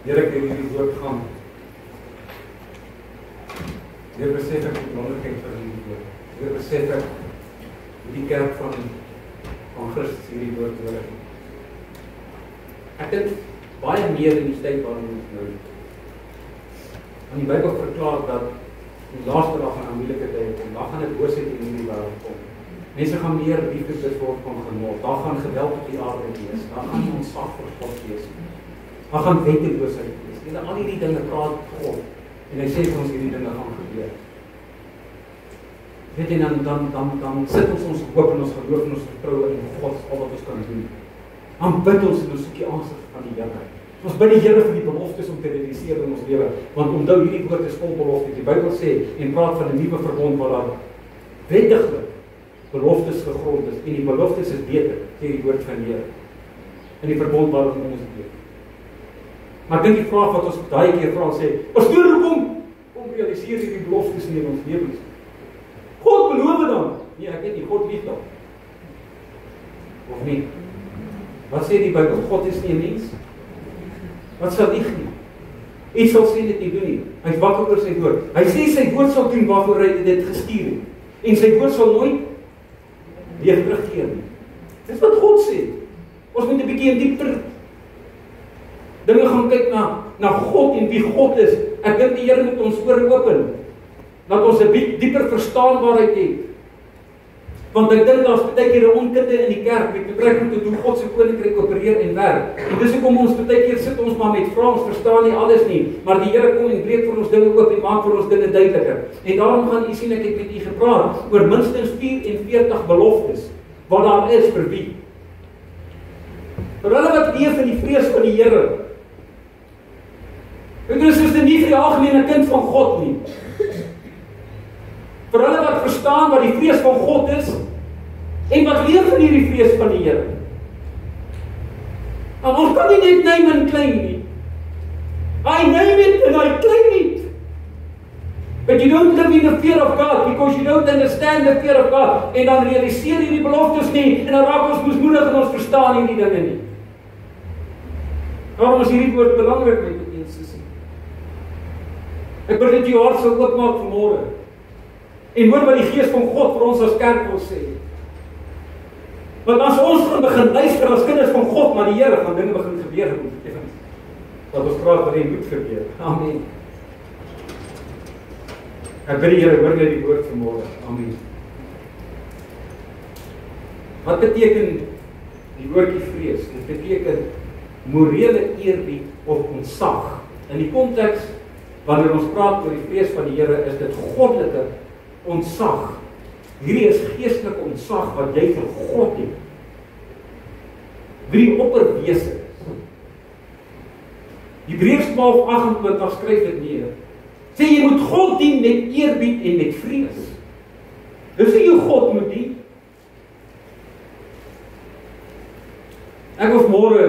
Here ek hierdie woord gaan. Hier besef ek die belangrikheid van hierdie woord. Hier besef ek die kerk van Christus hierdie woord nodig. Ek dink baie meer in die tyd waarin ons nou. Want die Bybel verklaar dat die laaste dag van 'n moeilike tyd kom. Daar gaan 'n boosheid in hierdie wêreld kom. Mense gaan meer liefdes word van genot. Daar gaan geweld op die aarde wees. Daar gaan ontsag vir God wees. Daar gaan wetteloosheid wees. En al hierdie dinge praat God. En hy sê vir ons hierdie dinge gaan gebeur. Weet jy, dan sit ons hoop en ons geloof en ons vertroue in God, al wat ons kan doen. Dan bid ons en ons soek die aansig van die Here. Ons bid die Here vir die beloftes om te realiseer in ons lewe, want onthou hierdie woord is vol beloftes. Die Bybel sê en praat van 'n nuwe verbond waar daar wettiglik beloftes gegrond is, en die beloftes is beter, sê die woord van die Here, in die verbond waarin ons leef. Maar ek dink die vraag wat ons baie keer vra sê, pastoor, hoekom realiseer hierdie beloftes nie in ons lewens? God beloof dan. Nee, ek weet nie, God lief dan. Of nie? Wat sê die Bybel? God is nie 'n mens. Wat sal lieg nie? Iets sal sê dit nie doen nie. Hy is wakker oor sy woord. Hy sê sy woord sal doen waarvoor hy dit gestuur het. En sy woord sal nooit weer terugkeer nie. Dis wat God sê. Ons moet 'n bietjie dieper dinge gaan kyk na God en wie God is. Ek dink die Here moet ons ore open, dat ons 'n dieper verstaanbaarheid het. Want ek dink daar's baie keer 'n onkunde in die kerk met betrekking tot hoe God se koninkryk opereer en werk. En dis hoekom ons baie keer sit ons maar met vrae, ons verstaan nie alles nie, maar die Here kom en breek vir ons dinge oop en maak vir ons dinge duideliker. En daarom gaan u sien ek het met u gepraat oor minstens 44 beloftes wat daar is vir wie? Vir hulle wat leef in die vrees van die Here. En dus is dit nie vir die algemene kind van God nie. Vir hulle wat verstaan wat die vrees van God is en wat leef in hierdie vrees van die Here. En ons kan nie net name en claim nie. I name it and I claim it. But you don't live in the fear of God because you don't understand the fear of God. En dan realiseer jy die beloftes nie en dan raak ons moesmoedig en ons verstaan hierdie dinge nie. Daarom is hierdie woord belangrik met ons te sien. Ek wil dit jou hart sou oopmaak vanmôre. En hoor wat die Gees van God vir ons as kerk wil sê. Want as ons gaan begin luister as kinders van God, maar die Here gaan dinge begin gebeur. Wat ons praat wat moet gebeur. Amen. Ek bid die Here hoor net die woord vanmôre. Amen. Wat beteken die woordjie vrees? Dit beteken morele eerbied of ontzag. In die konteks wanneer ons praat oor die vrees van die Here, is dit goddelike ontzag. Hierdie is geestelike ontzag wat jy vir God het. Wie die opperwese is. Hebreërs 12:28 skryf dit neer. Sê jy moet God dien met eerbied en met vrees. Dis hoe jy God moet dien. Ek wil môre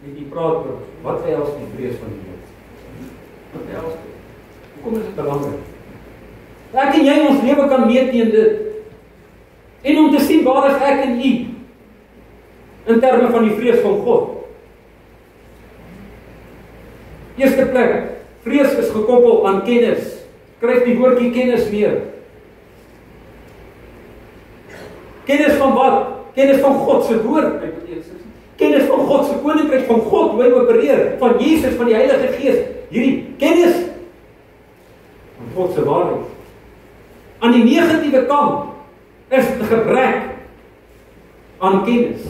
met u praat oor wat behels die vrees van die Here. Wat behels dit? Hoekom is dit belangrik? Ek en jy ons lewe kan meet teen dit. En om te sien waar is ek en u in terme van die vrees van God. Eerste plek, vrees is gekoppel aan kennis. Skryf die woordjie kennis neer. Kennis van wat? Kennis van God se woord. Kennis van God se koninkryk, van God hoe hy opereer, van Jesus, van die Heilige Gees. Hierdie kennis van God se waarheid. Aan die negatiewe kant is dit gebrek aan kennis.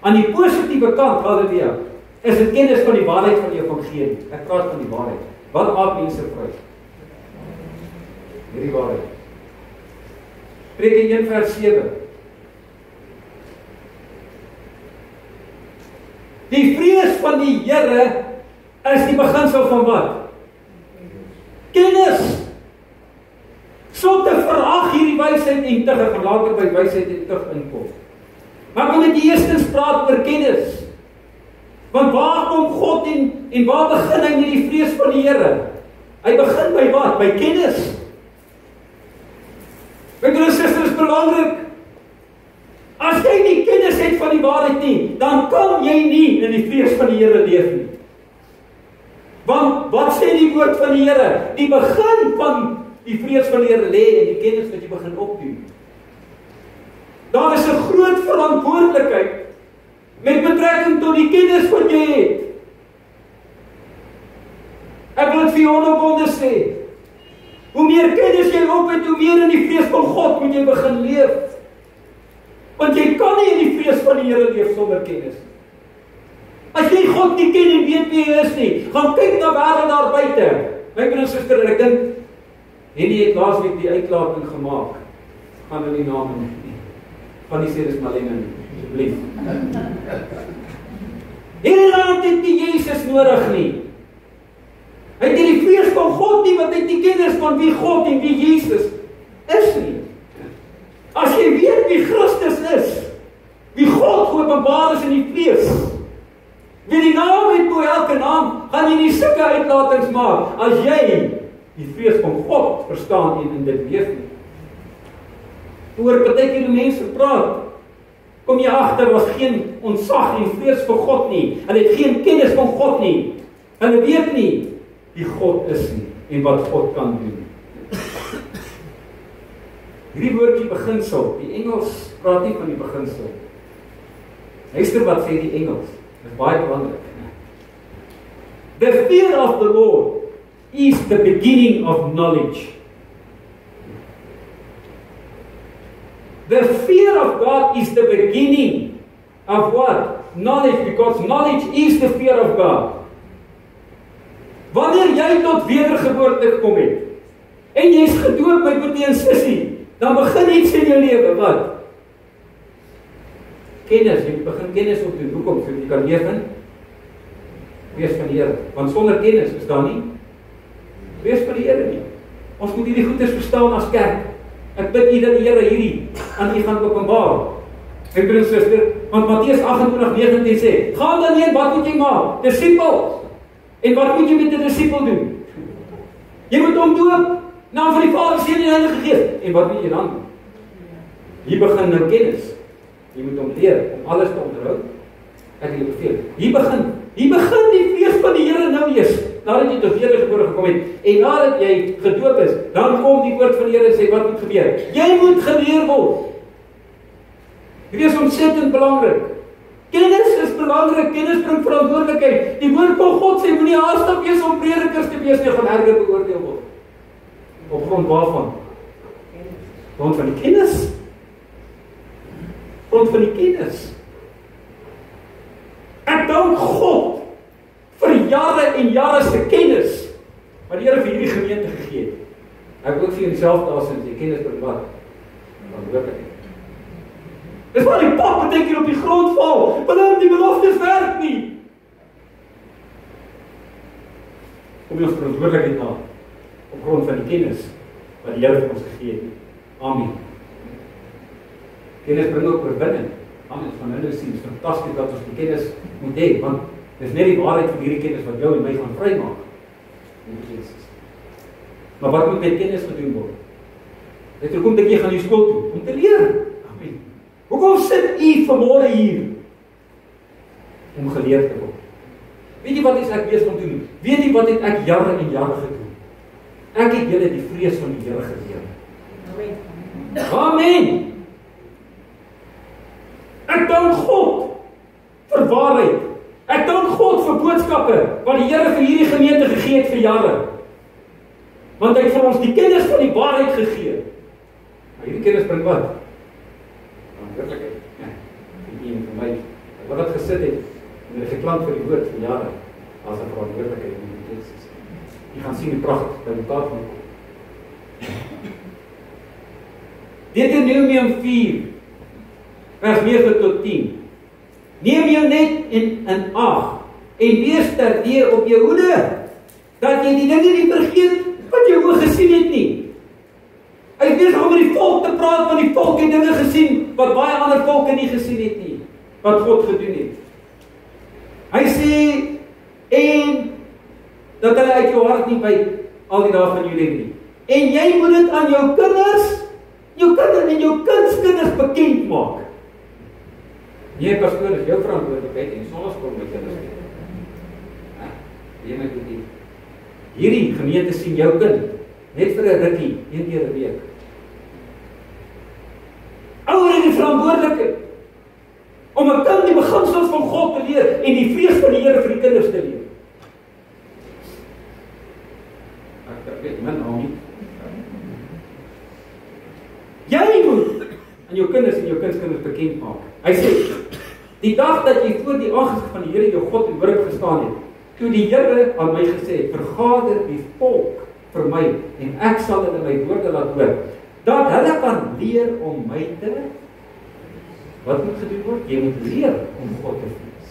Aan die positiewe kant, halleluja, is dit kennis van die waarheid van die evangelie. Ek praat van die waarheid. Wat maak mense vry? Hierdie waarheid. Spreuke 1:7. Die vrees van die Here is die beginsel van wat? Kennis. So te verag hierdie wysheid en tug, en later by wysheid en tug inkom. Maar kom ek eerstens praat oor kennis. Want waar kom God en waar begin hy met die vrees van die Here? Hy begin by wat? By kennis. My broers en susters, is belangrik. As jy nie kennis het van die waarheid nie, dan kan jy nie in die vrees van die Here leef nie. Want wat sê die woord van die Here? Die begin van die vrees van die Here lê in die kennis wat jy begin opdoen. Daar is 'n groot verantwoordelikheid met betrekking tot die kennis wat jy het. Ek wil dit vir jou onopgewonde sê. Hoe meer kennis jy op het, hoe meer in die vrees van God moet jy begin leef. Want jy kan nie in die vrees van die Here leef sonder kennis. As jy God nie ken en weet wie hy is nie, gaan kyk na wêreld daar buite. My broer en suster, ek dink Henny het laasweek die uitlating gemaak. Gaan hulle die name nie. Gaan nie sê dis Malene nie, asseblief. Hierdie land het nie Jesus nodig nie. Hy het nie die vrees van God nie, want hy het die kennis van wie God en wie Jesus is nie. As jy weet wie Christus is, wie God geopenbaar is in die vlees, wie die naam het bo elke naam, gaan jy nie sulke uitlatings maak, as jy die vrees van God verstaan en in dit leef nie. Oor partykeer die mense praat, kom jy agter, was geen ontzag en vrees vir God nie, hulle het geen kennis van God nie, hulle weet nie wie God is nie, en wat God kan doen. Hierdie woordjie beginsel, die Engels praat nie van die beginsel. Luister wat sê die Engels, dit is baie belangrik. The fear of the Lord is the beginning of knowledge. The fear of God is the beginning of what? Knowledge, because knowledge is the fear of God. Wanneer jy tot wedergeboorte gekom het, en jy is gedoop my broer en sussie, dan begin iets in jou lewe, wat? Kennis, jy begin kennis opdoen. Hoekom? So jy kan leef in vrees van die Here. Want sonder kennis is daar nie vrees van die Here nie. Ons moet hierdie goeders verstaan as kerk. Ek bid u dat die Here hierdie aan u gaan openbaar. My broer en suster, want Matteus 28:19 sê, gaan dan heen, wat moet jy maak? Disipels. En wat moet jy met 'n disipel doen? Jy moet hom doop, naam van die Vader, Seun en die Heilige Gees. En wat moet jy dan doen? Hier begin nou kennis. Jy moet hom leer om alles te onthou. Ek wil beveel. Hier begin die vrees van die Here nou eers. Nadat jy tot wedergeboorte gekom het en nadat jy gedoop is, dan kom die woord van die Here en sê wat moet gebeur? Jy moet geleer word. Dit is ontsettend belangrik. Kennis is belangrik, kennis bring verantwoordelikheid. Die woord van God sê, moenie haastig wees om predikers te wees nie, gaan erger beoordeel word. Op grond waarvan? Grond van die kennis. Grond van die kennis. Ek dank God vir jare en jare se kennis wat die Here vir hierdie gemeente gegee het. Ek wil ook vir jouself daar sien, jy kennis bring wat? Verantwoordelikheid. Dis waar die pap beteken op die grond val, want die beloftes werk nie. Kom ons verantwoordelikheid na, op grond van die kennis, wat die Here vir ons gegee het. Amen. Kennis bring ook oorwinning. Amen, van hulle sien, het is fantastisch dat ons die kennis moet hê, want dit is net die waarheid van hierdie kennis wat jou en my gaan vrymaak. Maar wat moet met kennis gedoen word? Dit hoekom dat jy gaan die skool toe, om te leer. Amen. Hoekom sit u vanmôre hier? Om geleer te word. Weet jy wat is ek besig om te doen? Weet jy wat het ek jare en jare gedoen? Ek het julle die vrees van die Here geleer. Amen. Amen. Ek dank God vir waarheid. Ek dank God vir boodskappe wat die Here vir hierdie gemeente gegee het vir jare. Want hy het vir ons die kennis van die waarheid gegee. Maar hierdie kennis bring wat? Verantwoordelikheid. Ja, die een van my, wat het gesit het, en het geklank vir die woord vir jare, as 'n verantwoordelikheid in die Jezus. Jy gaan sien die pragtig by mekaar van kom. Deuteronomium 4, vers 9 tot 10. Neem jou net in ag, en wees terdee op jou hoede, dat jy die dinge nie vergeet, wat jy oog gesien het nie. Hy is besig om met die volk te praat, want die volk het dinge gesien, wat baie ander volke nie gesien het nie, wat God gedoen het. Hy sê, en, dat hulle uit jou hart nie by al die dae van jou lewe nie. En jy moet dit aan jou kinders en jou kindskinders bekend maak. Jy pastoor is jou verantwoordelikheid, en sondagsskool met kinders. Jy moet dit Hierdie gemeente sien jou kind, net vir 'n rukkie, 1 keer 'n week. Ouers het die verantwoordelikheid om 'n kind die beginsels van God te leer en die vrees van die Here vir die kinders te leer. Ek weet min al nie. Jy moet aan jou kinders en jou kindskinders bekend maak. Hy sê, die dag dat jy voor die aangesig van die Here jou God en woord gestaan het, toe die Here aan my gesê het, vergader die volk vir my en ek sal hulle my woorde laat hoor, dat hulle kan leer om my te, wat moet gedoen word? Jy moet leer om God te vrees.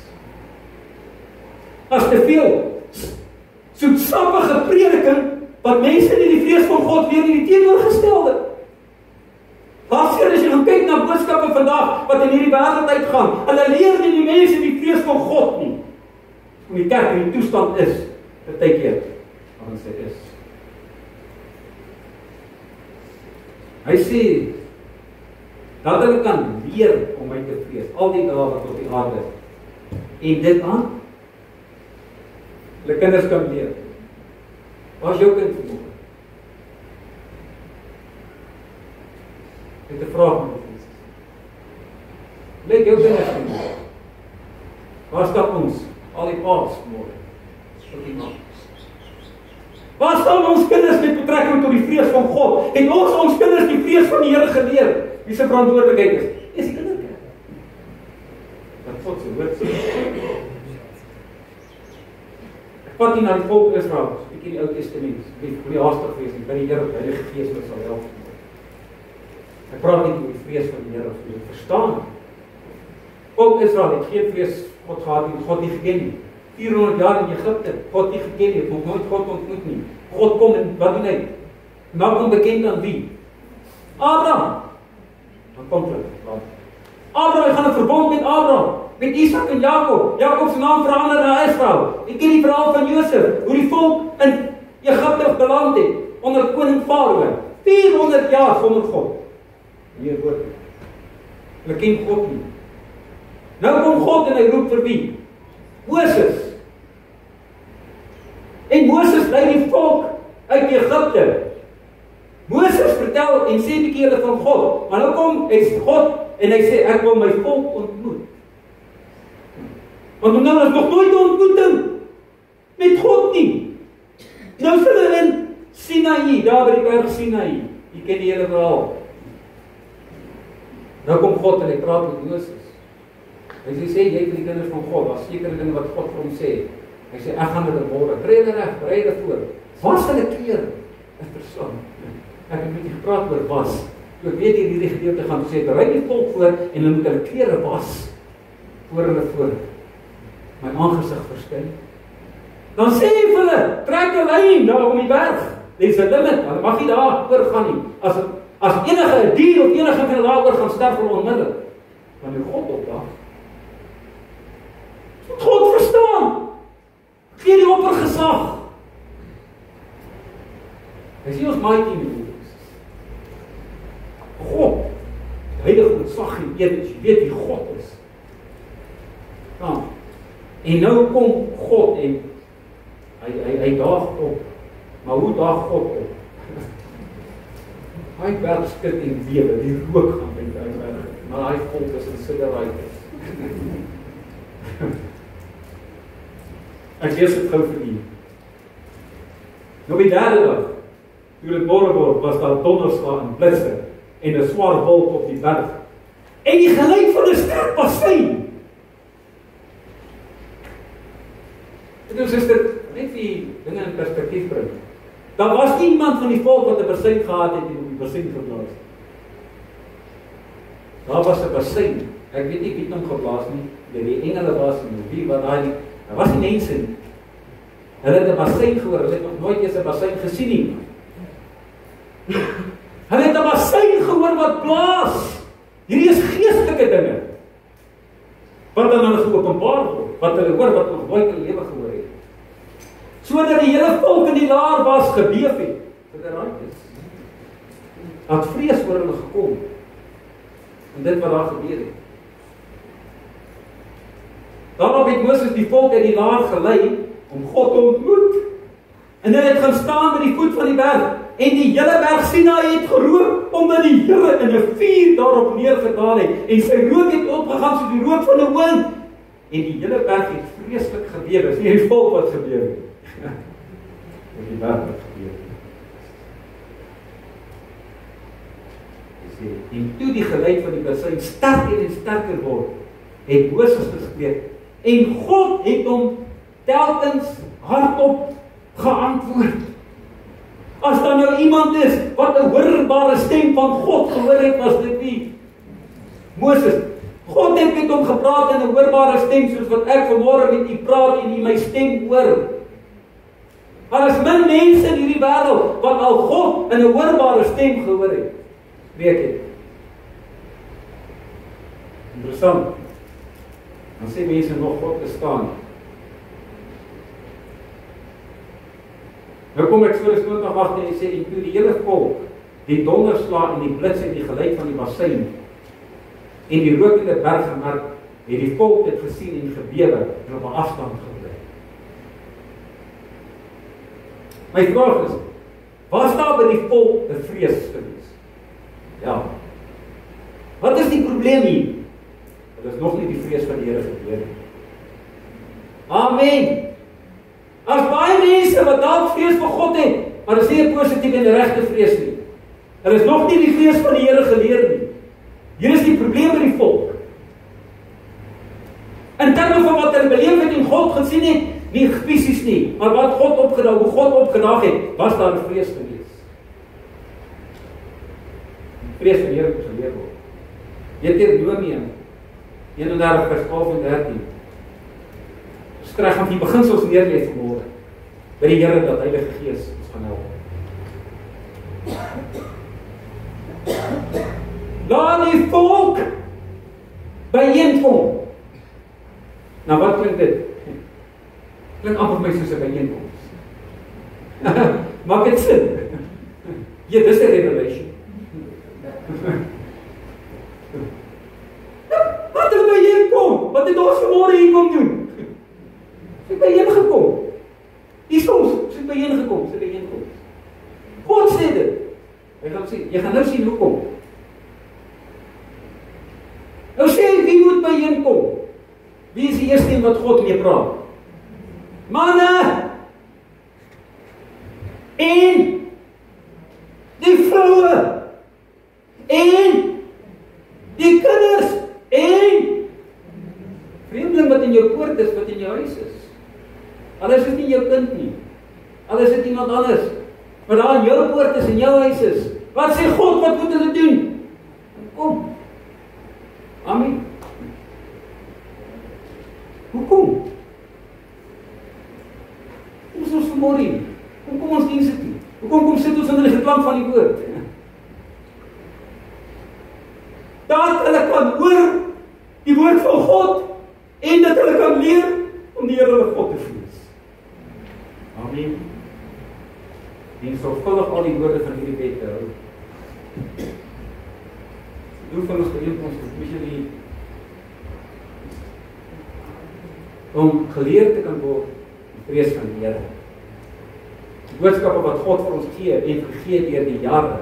As te veel soetsappige prediking, wat mense nie die vrees van God leer nie, die teenoorgestelde. Waarskynlik as jy gaan kyk na boodskappe vandag, wat in hierdie wêreld uitgaan, hulle leer nie die mense die vrees van God nie. Hoe die kerk in die toestand is, partykeer, waarin sy is. Hy sê, dat hulle kan leer om my te vrees, al die dae wat op die aarde is. En dit aan, hulle kinders kan leer. Waar is jou kind vanmôre? Dit 'n vraag aan ons. Lyk jou kinders vanmôre? Waar staan ons? Al die paas vanmôre. Tot die maand. Waar staan ons kinders met betrekking tot die vrees van God? En ons kinders die vrees van die Here geleer? Wie se verantwoordelikheid is die kinderkerk. Dat God se woord sê. Ek vat nie na die volk Israel, bietjie die Ou Testament, die haastig wees nie, by die Here, by die Heilige Gees wat sal help. Ek praat nie oor die vrees van die Here, as jy verstaan. Volk Israel het geen vrees God gehad nie, God nie geken nie. 400 jaar in Egipte, God nie geken nie, het nooit God ontmoet nie. God kom en wat doen hy? Maak hom bekend aan wie? Abraham. Dan kom hulle. Abraham, hy gaan 'n verbond met Abraham, met Isak en Jakob. Jakob se naam verander na Israel. Ek ken die verhaal van Josef, hoe die volk in Egipte beland het onder koning Farao. 400 jaar sonder God. Hier word. Hulle ken God nie. Nou kom God en hy roep vir wie? Moses. En Moses lei die volk uit Egipte. Moses vertel en sê 'n bietjie hulle van God, maar nou kom God en hy sê ek wil my volk ontmoet. Want nou is nog nooit 'n ontmoeting met God nie. Nou sê hulle in Sinaï, daar by die berg Sinaï. Jy ken die hele verhaal. Nou kom God en hy praat met Moses. Hy sê jy vir die kinders van God, daar's sekere dinge wat God vir hom sê. Hy sê ek gaan hulle môre tree reg, berei hulle voor. Was hulle klere? Interessant. Ek het met jy gepraat oor was. Toe ek weet hierdie gedeelte gaan sê, berei die volk voor en hulle moet hulle klere was voor hulle voor my aangesig verskyn. Dan sê hy vir hulle, trek 'n lyn daar om die berg. Dis 'n limit, hulle mag nie daar oor gaan nie. As enige dier of enige van hulle daaroor gaan sterf hulle onmiddellik. Wanneer God opdaag, God verstaan. Gee die oppergesag. Hy sê ons maak nie God, heilige ontzag en eer, jy weet wie God is. Ja. En nou kom God en hy daag op. Maar hoe daag God op? Hy berg skud en bewe, die rook gaan uit die berg. Maar hy volk is in sidderheid. Ek lees dit gou vir u. Nou die derde dag, toe dit môre word, was daar donderslag en blitse en 'n swaar wolk op die berg. En die geluid van 'n sterk bassein. Dit is net vir dinge in perspektief bring. Daar was niemand van die volk wat 'n bassein gehad het en op die bassein geblaas het. Daar was 'n bassein. Ek weet nie wie het hom geblaas nie. Die engele was en wie wat daai. Daar was nie mense nie. Hulle het 'n bassein gehoor, hulle het nog nooit eens 'n bassein gesien nie. Hulle het 'n bassein gehoor wat blaas. Hierdie is geestelike dinge. Wat dan hulle geopenbaar word, wat hulle hoor, wat nog nooit in hulle lewe gehoor het. Sodat die hele volk in die laar was gebeef het. Dit is. Het vrees oor hulle gekom. En dit wat daar gebeur het. Daarop het Moses die volk uit die laar gelei om God te ontmoet. En hulle het gaan staan by die voet van die berg, en die hele berg Sinaï het gerook, omdat die Here in 'n vuur daarop neergedaal het, en sy rook het opgegaan soos die rook van 'n oond, en die hele berg het vreeslik gebewe. Dis nie die volk wat gebeur het. Dis die berg wat gebeur het. En toe die geluid van die basun sterker en sterker word, het Moses gespreek, en God het hom telkens hardop geantwoord. As daar nou iemand is wat 'n hoorbare stem van God gehoor het, was dit nie Moses. God het met hom gepraat in 'n hoorbare stem, soos wat ek vanmôre met u praat en u my stem hoor. Maar as min mense in hierdie wêreld wat al God in 'n hoorbare stem gehoor het, weet jy. Interessant. Dan sê mense nog God bestaan. Nou kom Eksodus 20:8 en sê, en toe die hele volk die donderslag en die blits en die geluid van die basun en die rokende berg gemerk, het die volk dit gesien en gebewe en op 'n afstand gebly. My vraag is, was daar by die volk 'n vrees gewees? Ja. Wat is die probleem hier? Dit is nog nie die vrees van die Here gebeur nie. Amen. As baie mense wat dalk vrees vir God het, maar dis nie 'n positiewe en regte vrees nie. Hulle is nog nie die vrees van die Here geleer nie. Hier is die probleem met die volk. In terme van wat hulle beleef het en God gesien het, nie fisies nie, maar wat God opgedaag, hoe God opgedaag het, was daar 'n vrees gewees. Die vrees van die Here moet geleer word. Deuteronomium 31 vers 12 en 13. Skryf gaan die beginsels neerlê vanmôre by die Here dat Heilige Gees ons gaan help. Laat die volk byeenkom. Nou wat klink dit? Klink amper my soos 'n byeenkoms. Maak dit sin? Ja, dis 'n revelation. Wat het byeenkom? Wat het ons vanmôre hier kom doen? Sy byeengekom. Hier soms, sy byeengekom, sy byeenkom. God sê dit. Jy gaan nou sien hoekom. Nou sê hy, wie moet byeenkom? Wie is die eerste een wat God mee praat? Manne! En die vroue! En die kinders! En vreemdeling wat in jou poort is, wat in jou huis is. Alles is nie jou kind nie. Alles is iemand anders. Maar daar in jou poort is, in jou huis is. Wat sê God, wat moet hulle doen? Kom. Amen. Hoekom? Kom ons vanmôre hier. Kom ons dienste toe. Hoekom sit ons onder die geklank van die woord? Dat hulle kan hoor die woord van God en dat hulle kan leer om die Here hulle God te vrees. Amen. En sorgvuldig al die woorde van hierdie wet te hou. Doel van ons bijeenkomst is missionarie om geleerd te kan word die vrees van die Here. Die boodskappe wat God vir ons gee en gegee deur die jare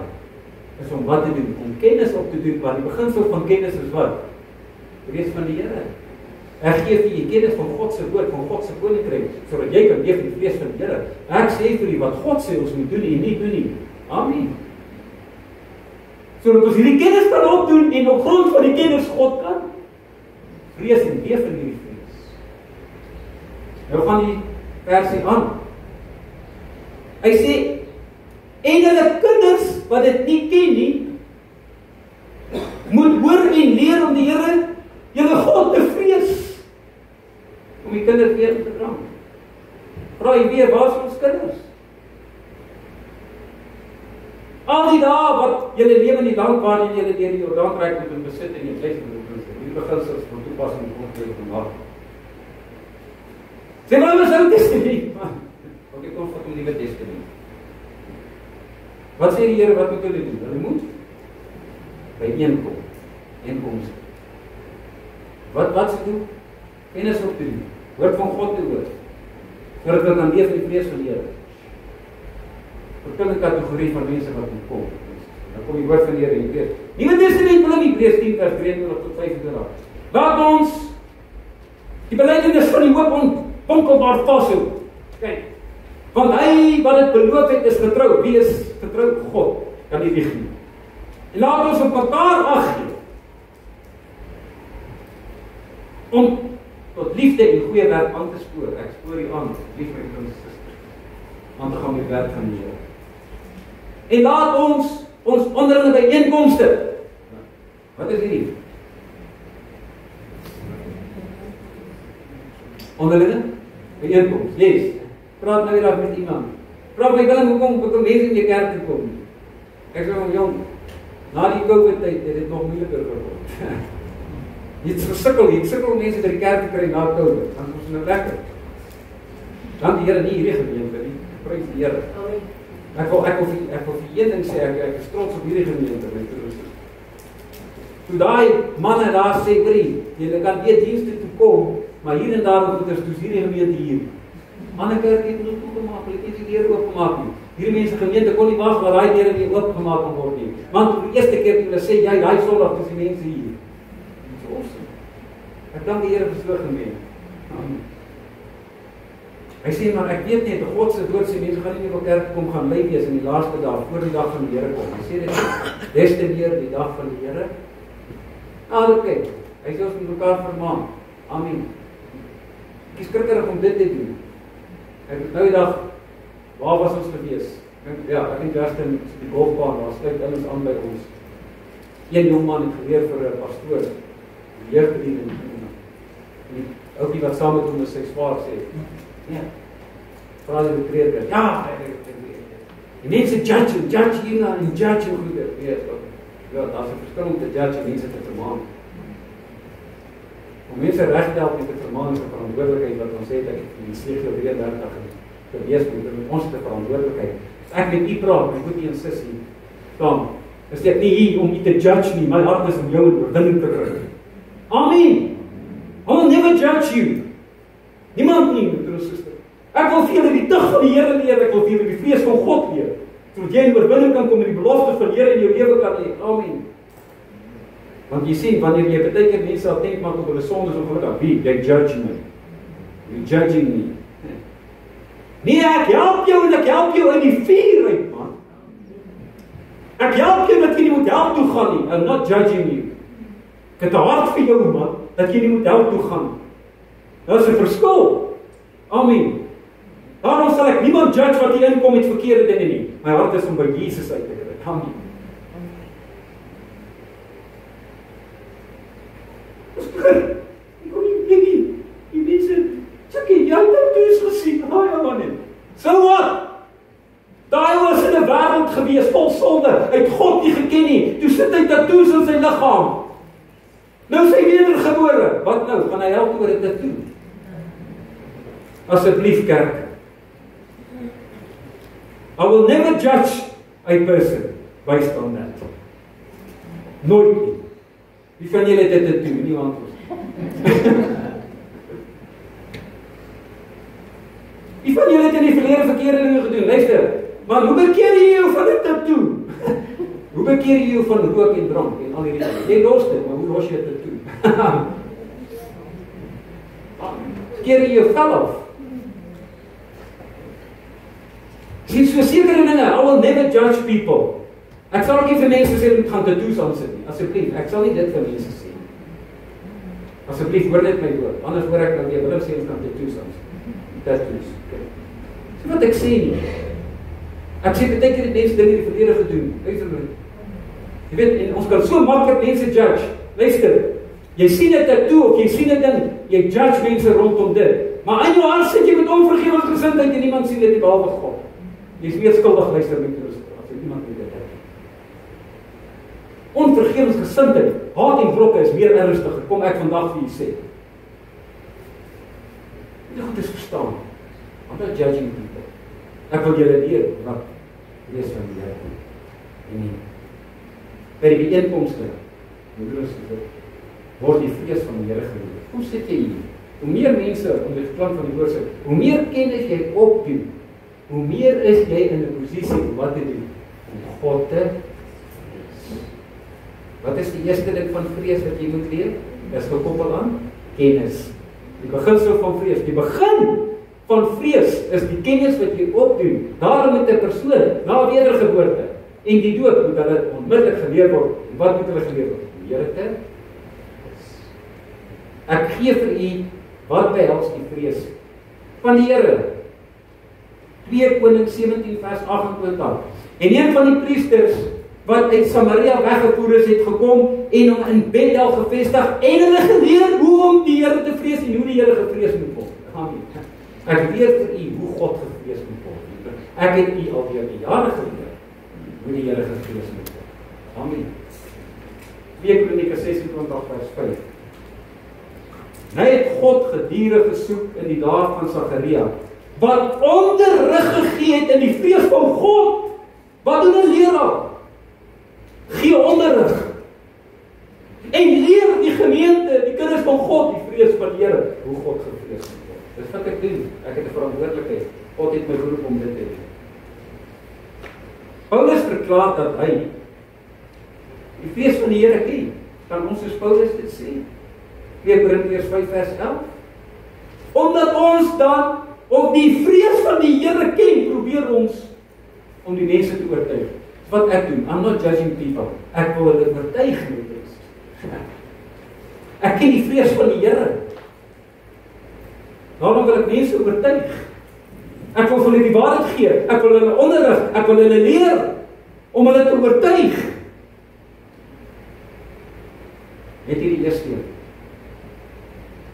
is om wat te doen, om kennis op te doen, want die beginsel van kennis is wat? Vrees van die Here. Ek gee vir jy kennis van God se woord, van God se koninkryk, sodat jy kan leef in die vrees van die Here. Ek sê vir jy wat God sê ons moet doen en nie doen nie. Amen. Sodat ons hierdie kennis kan opdoen en op grond van die kennis God kan vrees en leef in hierdie vrees. Nou gaan die versie aan. Hy sê, en hulle kinders wat dit nie ken nie, moet hoor en leer om die Here, julle God te vrees, om die kinders weer te bring. Vra jy weer, waar is ons kinders? Al die dae wat julle lewe in die land waarin julle deur die Jordaanryk moet besit en die vlees moet besit. Die beginsels van toepassing op ons lewe vandag. Sê maar ons Ou Testament. Wat ek kom van die Nuwe Testament. Wat sê die Here wat moet hulle doen? Hulle moet byeenkom. Einkoms. Wat se doen? Kennis op te doen. Woord van God te hoor. Sodat hulle kan leef in die vrees van die Here. verskillende kategorie van mense wat moet kom. Dan kom die woord van die Here en lees. Nuwe Testament wil in Hebreërs 10 vers 23 tot 25. Laat ons die belydenis van die hoop onwankelbaar vashou. Kyk, want hy wat dit beloof het is getrou. Wie is getrou? God. Kan nie lieg nie. En laat ons op mekaar ag gee om tot liefde en goeie werk aan te spoor. Ek spoor u aan, lief my broers en susters, aan te gaan met die werk van die Here. En laat ons onderlinge byeenkomste. Wat is hierdie? Onderlinge byeenkomste. Yes. Praat nou weer met iemand. Praat my Willem, hoekom mense in die kerk te kom? Ek sê hom, jong, na die COVID tyd het dit nog moeiliker geword. Jy sukkel mense by die kerk te kry na COVID. Dan is nou lekker. Dan die Here nie hierdie gemeente nie. Prys die Here. Ek wil vir een ding sê, ek is trots op hierdie gemeente, my broers. Toe daai manne daar sê, julle kan weer dienste toe kom, maar hier en daar moet ons dus hierdie gemeente hier. Ander kerk het nog toegemaak, hulle het nie die deur oopgemaak nie. Hierdie mense gemeente kon nie wag waar daai deure nie oopgemaak kan word nie. Want die eerste keer toe hulle sê, jy, daai Sondag is die mense hier. Dit is awesome. Ek dank die Here vir so 'n gemeente. Amen. Hy sê, maar ek weet net, God se woord sê, mense gaan nie meer op kerk kom gaan lei wees in die laaste dag, voor die dag van die Here kom. Hy sê dit, des te meer die dag van die Here. Okay, hy sê ons moet mekaar vermaan. Amen. Ek is skrikkerig om dit te doen. Ek het nou die dag, waar was ons gewees? Ja, ek en Justin, die golfbaan, daar sluit alles aan by ons. Een jongman het geleer vir 'n pastoor, die jeugdbediening. En die oukie wat saam met hom is, sy swaar sê, ja, vra die prediker, ja, die mense judge hierna en judge en goede. Ja, daar is 'n verskil om te judge en mense te vermaan. Om mense reg te help met te vermaan is 'n verantwoordelikheid wat ons het, ek het in Esegiel 33 gelees met ons te verantwoordelikheid. Ek met u praat, my goeie en sussie, dan is dit nie hier om u te judge nie, my hart is om jou in oorwinning te kry. Amen. I will never judge you. Niemand nie, my broer en suster. Ek wil vir julle die tug van die Here leer, ek wil vir julle die vrees van God leer, sodat jy in oorwinning kan kom en die beloftes van die Here in jou lewe kan hê. Amen. Want jy sien, wanneer jy baie keer mense attent maak op hulle sondes of wat, wie, jy judge me. You're judging me. Nee, ek help jou en ek help jou uit die vuur uit, man. Ek help jou dat jy nie moet help toe gaan nie. I'm not judging you. Ek het 'n hart vir jou, man, dat jy nie moet help toe gaan. Daar is 'n verskil. Amen. Daarom sal ek niemand judge wat hier inkom met verkeerde dinge nie. My hart is om by Jesus uit te kry. Amen. Ek kon nie dink die mense, jy het dit gesien. Ja man. So wat? Daai was in 'n wêreld gewees vol sonde. Hy het God nie geken nie. Toe sit hy tattoos in sy liggaam. Nou is hy wedergebore. Wat nou? Gaan hy help oor 'n tattoo? Asseblief kerk. I will never judge a person based on that. Nooit nie. Wie van julle het dit tattoo? Nie antwoord. Wie van julle het in die verlede verkeerde dinge gedoen? Luister, maar hoe bekeer jy jou van 'n tattoo? Hoe bekeer jy jou van rook en drank en al hierdie dinge? Jy los dit, maar hoe los jy dit toe? Keer jy jou vel af? Sien so sekere dinge, I will never judge people. Ek sal nie vir mense sê moet gaan tattoos aansit nie. Asseblief, ek sal nie dit vir mense sê. Asseblief, hoor net my woord. Anders hoor ek dan jy wil sê ons gaan tattoos aansit. Tattoos. Dis wat ek sê nie. Ek sê baie keer die mense dinge in die verlede gedoen. Luister my. Jy weet, en ons kan so maklik mense judge. Luister. Jy sien 'n tattoo of jy sien 'n ding, jy judge mense rondom dit. Maar in jou hart sit jy met onvergewensgesindheid en niemand sien dit nie behalwe God. Jy is weer skuldig, luister met jou as jy iemand weet dit. Onvergewensgesindheid, haat en wrokke is meer ernstiger. Kom ek vandag vir julle sê. Jy moet dit verstaan. I'm not judging people. Ek wil julle leer wat lees van die Here. En by die bijeenkomste, word die vrees van die Here geleer. Hoe sit jy hier? Hoe meer mense om die klank van die woord sit, hoe meer kennis jy opdoen hoe meer is jy in 'n posisie om wat te doen? Om God te vrees. Wat is die eerste ding van vrees wat jy moet leer? Dit is gekoppel aan kennis. Die beginsel van vrees. Die begin van vrees is die kennis wat jy opdoen. Daarom moet 'n persoon na wedergeboorte en die dood moet hulle onmiddellik geleer word. En wat moet hulle geleer word? Die Here te vrees. Ek gee vir u wat behels die vrees van die Here. 2 Konings 17 vers 28. En een van die priesters wat uit Samaria weggevoer is, het gekom en hom in Bethel gevestig en hulle geleer hoe om die Here te vrees en hoe die Here gevrees moet word. Amen. Ek leer vir u hoe God gevrees moet word. Ek het u alweer jare geleer hoe die Here gevrees moet word. Amen. 2 Kronieke 26 vers 5. Hy het God gedurig gesoek in die dae van Sagaria, wat onderrig gegee het in die vrees van God. Wat doen 'n leraar? Gee onderrig. En leer die gemeente, die kinders van God, die vrees van die Here, hoe God gevrees moet word. Dis wat ek doen. Ek het 'n verantwoordelikheid. God het my geroep om dit te doen. Paulus verklaar dat hy die vrees van die Here ken. Kan ons soos Paulus dit sê? 2 Korintiërs 5 vers 11. Omdat ons dan op die vrees van die Here ken, probeer ons om die mense te oortuig. Wat ek doen, I'm not judging people. Ek wil hulle oortuig met dit. Ek ken die vrees van die Here. Daarom wil ek mense oortuig. Ek wil hulle die waarheid gee. Ek wil hulle onderrig. Ek wil hulle leer om hulle te oortuig. Weet jy die eerste een?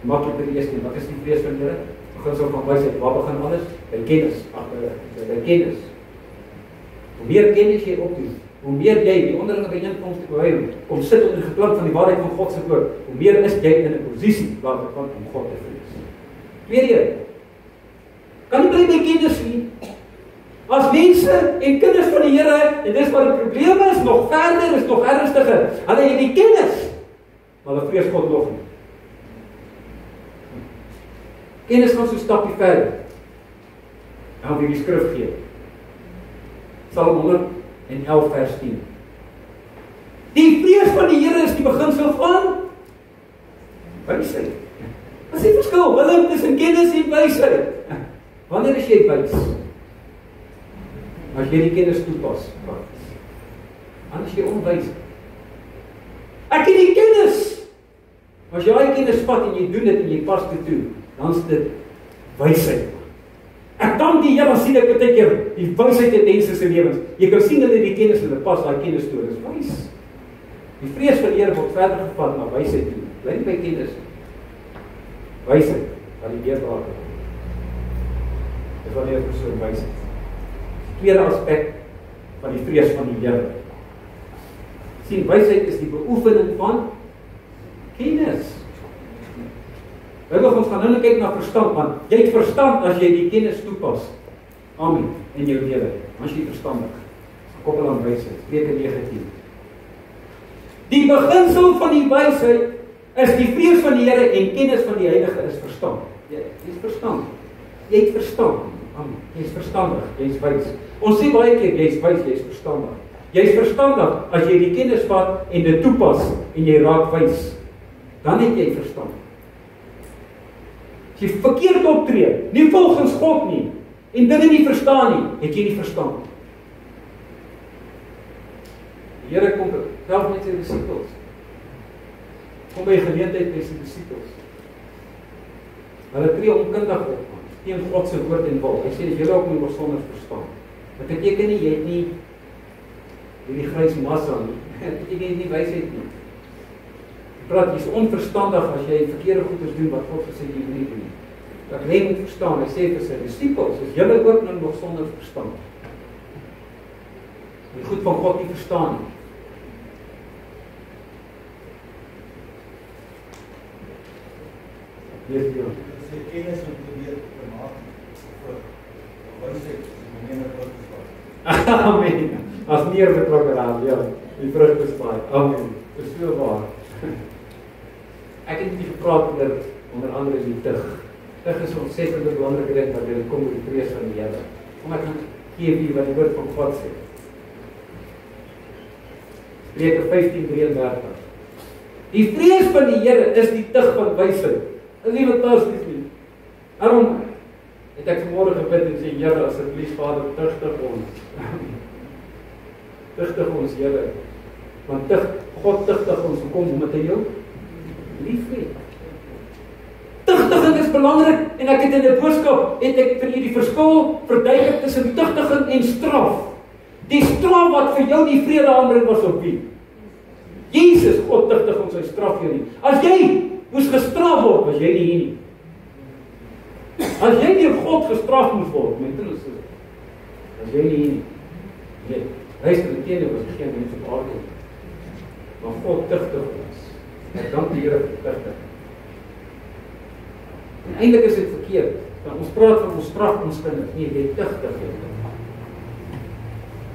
Maklik die eerste een. Wat is die vrees van die Here? Beginsel van wysheid. Waar begin alles? By kennis. By kennis. Hoe meer kennis jy opdoen, hoe meer jy die onderlinge byeenkomste behou, kom sit onder die geklank van die waarheid van God se woord, hoe meer is jy in 'n posisie waar jy kan om God te vrees. Tweede, kan nie bly by kennis nie. As mense en kinders van die Here, en dis wat die probleem is, nog verder, is nog ernstiger. Hulle het die kennis, maar hulle vrees God nog nie. Kennis gaan so 'n stapie verder. En wie die skrif gee. Psalm 111 vers 10. Die vrees van die Here is die beginsel van wysheid. Wat is die verskil? Willem tussen kennis en wysheid. Wanneer is jy wys? As jy die kennis toepas. Anders jy onwys. Ek het die kennis. As jy daai kennis vat en jy doen dit en jy pas dit toe, dan is dit wysheid. Ek dank die Here, sien ek baie keer die wysheid in mense se lewens. Jy kan sien hulle die kennis en hulle pas daai kennis toe. Dis wys. Die vrees van die Here word verder gevat na wysheid toe. Bly nie by kennis nie. Wysheid, wat die deurbraak is. Dis wanneer 'n persoon wysheid. Tweede aspek van die vrees van die Here. Sien, wysheid is die beoefening van kennis. Ons gaan nou kyk na verstand, want jy het verstand as jy die kennis toepas. Amen. In jou lewe. As jy verstandig. Koppel aan wysheid. Spreuke 19. Die beginsel van die wysheid is die vrees van die Here en kennis van die Heilige is verstand. Jy het verstand. Jy het verstand. Amen. Jy is verstandig. Jy is wys. Ons sê baie keer jy is wys, jy is verstandig. Jy is verstandig as jy die kennis vat en dit toepas en jy raak wys. Dan het jy verstand. As jy verkeerd optree, nie volgens God nie, en dinge nie verstaan nie, het jy nie verstand. Die Here kom self met sy disippels. Kom by geleentheid met sy disippels. Hulle tree onkundig op, teen God se woord en wil. Hy sê dat julle ook moet besonder verstaan. Dit beteken nie, jy het nie hierdie grys massa nie. Dit beteken jy nie wysheid nie. Praat, jy is onverstandig as jy verkeerde goeders doen wat God gesê jy nie doen. Dat jy moet verstaan, hy sê vir sy disippels, is julle ook nou nog sonder verstand. Die goed van God nie verstaan nie. Lees jy dan? As jy kennis moet probeer te maak, of wysheid, is die meneer wat verstaan. Amen. As meer betrokke raak, ja, die vrug bespaar. Amen. Dis so waar. Ek het nie gepraat onder andere die tig. Tig is 'n ontsettende belangrike ding wat jy kom met die vrees van die Here. Kom ek gaan gee vir wat die woord van God sê. Spreuke 15:33. Die vrees van die Here is die tug van wysheid. Dis nie fantasties nie. Daarom het ek vanmôre gebid en sê, Here, asseblief Vader, tugtig ons. Tugtig ons, Here. Want God tugtig ons, kom omdat hy jou liefhet. Tugtiging is belangrik en ek het in 'n boodskap het ek vir julle die verskil verduidelik tussen tugtiging en straf. Die straf wat vir jou die vrede aanbring was op wie? Jesus, God tugtig ons, hy straf jou nie. As jy moes gestraf word, was jy nie hier nie. As jy deur God gestraf moes word, met hulle sê, as jy nie hier nie. Jy luister teenoor was geen mens op aarde nie. Maar God tugtig ons. Ek dank die Here vir tugtig. En eintlik is dit verkeerd. Want ons praat van ons straf ons kinders. Nee, jy tugtig jou kind.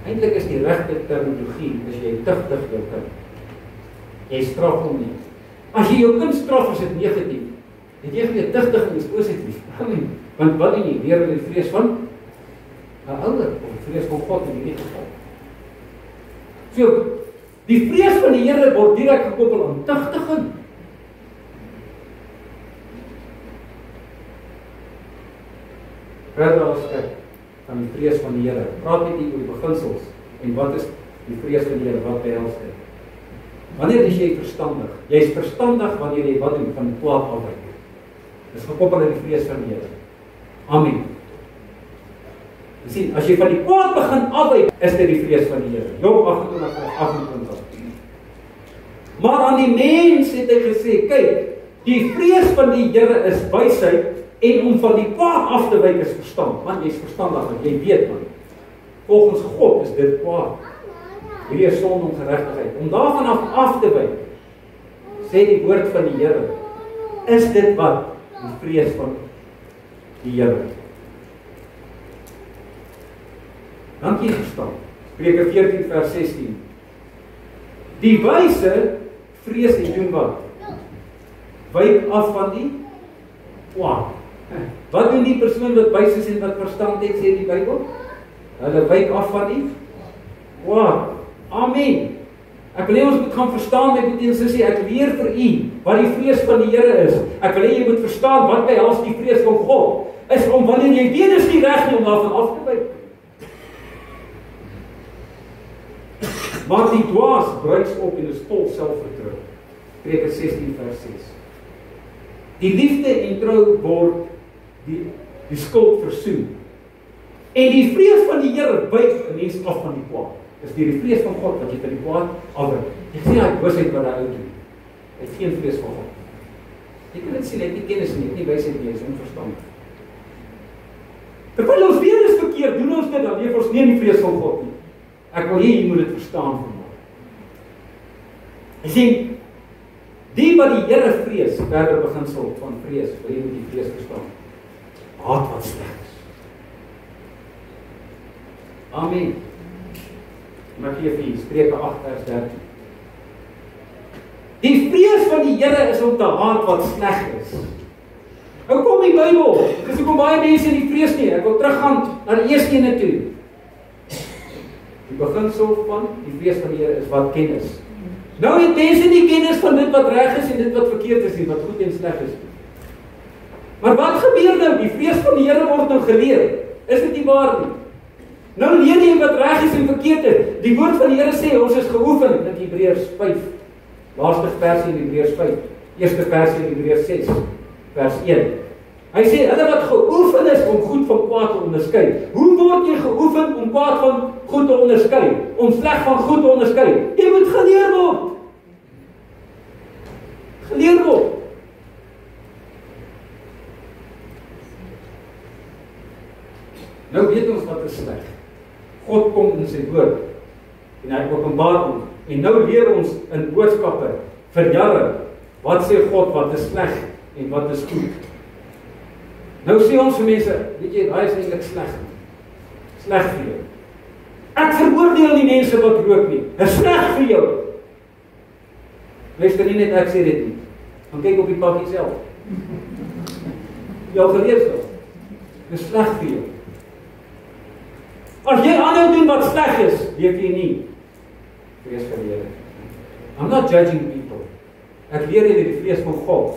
Eintlik is die regte terminologie, as jy tugtig jou kind. Jy straf hom nie. As jy jou kind straf, is dit negatief. En jy weet tugtiging is positief. Want wat doen jy? Leer hulle die vrees van 'n ouer of die vrees van God in hierdie geval. So, die vrees van die Here word direk gekoppel aan tugtiging. Verder as kyk aan die vrees van die Here. Praat net hier oor die beginsels en wat is die vrees van die Here, wat behels dit? Wanneer is jy verstandig? Jy is verstandig wanneer jy wat doen van die kwaad afwyk. Dis gekoppel aan die vrees van die Here. Amen. Jy sien, as jy van die kwaad begin afwyk, is dit die vrees van die Here. Job 28:28. Maar aan die mens het hy gesê, kyk, die vrees van die Here is wysheid en om van die kwaad af te wyk is verstand. Want jy is verstandig, want jy weet man. Volgens God is dit kwaad. Hierdie is sonde ongeregtigheid. Om daarvan af te wyk, sê die woord van die Here, is dit wat? Die vrees van die Here. Dan jy verstaan. Spreuke 14:16. Die wyse vrees en doen wat? Wyk af van die kwaad. Wat doen die persoon wat wys is en wat verstand het, sê die Bybel? Hulle wyk af van die kwaad. Amen. Ek wil hê ons moet gaan verstaan met die sussie, ek leer vir u wat die vrees van die Here is. Ek wil hê jy moet verstaan wat behels die vrees van God. Is om wanneer jy weet is nie reg nie om daarvan af te wyk. Maar die dwaas bruis op en is vol selfvertroue. Spreuke 16:6. Die liefde en trou word die skuld versoen. En die vrees van die Here wyk 'n mens af van die kwaad. Dis die vrees van God wat jy van die kwaad afwyk. Jy sien daai boosheid wat daai ou doen. Hy het geen vrees van God. Jy kan dit sien, hy het nie kennis nie, nie wysheid nie, hy is onverstandig. Terwyl ons weet is verkeerd, doen ons dit, dan leef ons nie in die vrees van God nie. Ek wil hê jy moet dit verstaan vandag. Jy sien, die wat die Here vrees, verder beginsel van vrees, wil jy moet die vrees verstaan. Haat wat sleg is. Amen. Maar gee vir Spreuke 8:13. Die vrees van die Here is om te haat wat sleg is. Nou kom die Bybel. Dis hoekom baie mense nie vrees nie. Ek wil teruggaan na die eerste ene toe. Die beginsel van die vrees van die Here is wat kennis. Nou het mense nie kennis van dit wat reg is en dit wat verkeerd is en wat goed en sleg is. Maar wat gebeur nou? Die vrees van die Here word nou geleer. Is dit nie waar nie? Nou leer jy wat reg is en verkeerd is. Die woord van die Here sê ons is geoefen in Hebreërs 5. Laaste versie in Hebreërs 5. Eerste versie in Hebreërs 6 vers 1. Hy sê hulle wat geoefen is om goed van kwaad te onderskei. Hoe word jy geoefen om kwaad van goed te onderskei? Om sleg van goed te onderskei? Jy moet geleer word. Geleer word. Nou weet ons wat is sleg. God kom in sy woord en hy openbaar ons. En nou leer ons in boodskappe vir jare wat sê God wat is sleg en wat is goed. Nou sê ons vir mense, weet jy, daai is eintlik sleg. Sleg vir jou. Ek veroordeel nie mense wat rook nie. Dit is sleg vir jou. Luister nie net ek sê dit nie. Gaan kyk op die pakkie self. Jy al gelees het. Dit is sleg vir jou. As jy aanhou doen wat sleg is, leef jy nie vrees vir die Here. I'm not judging people. Ek leer jy die vrees van God.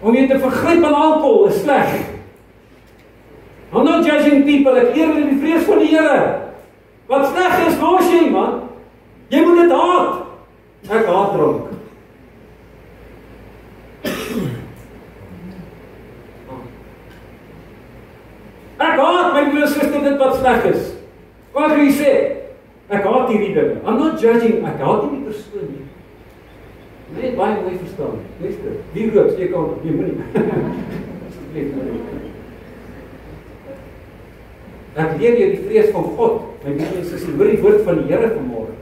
Om jy te vergryp aan alkohol is sleg. I'm not judging people. Ek leer jy die vrees van die Here. Wat sleg is, los jy, man. Jy moet dit haat. Ek haat drank. Ek haat my broer en suster dit wat sleg is. Wat wil jy sê? Ek haat hierdie dinge. I'm not judging, ek haat nie die persoon nie. Net baie mooi verstaan. Luister, die rook, steek aan, jy moet nie. Asseblief. Ek leer jy die vrees van God. My broer en suster, hoor die woord van die Here vanmôre.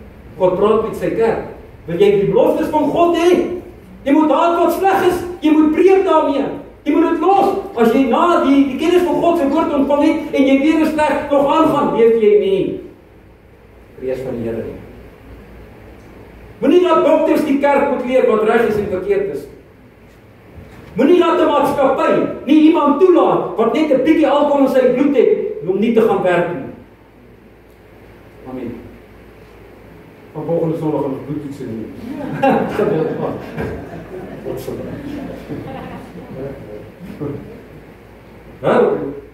God praat met sy kerk. Wil jy die beloftes van God hê? Jy moet haat wat sleg is, jy moet breek daarmee. Jy moet dit los. As jy na die kennis van God se woord ontvang het en jy weer sleg nog aangaan, weet jy nie vrees van die Here nie. Moenie laat dokters die kerk moet leer wat reg is en verkeerd is. Moenie laat 'n maatskappy nie iemand toelaat wat net 'n bietjie alkohol in sy bloed het om nie te gaan werk nie. Amen. Van volgende Sondag gaan ons bloedtoetse doen. Geweldig. Wat so.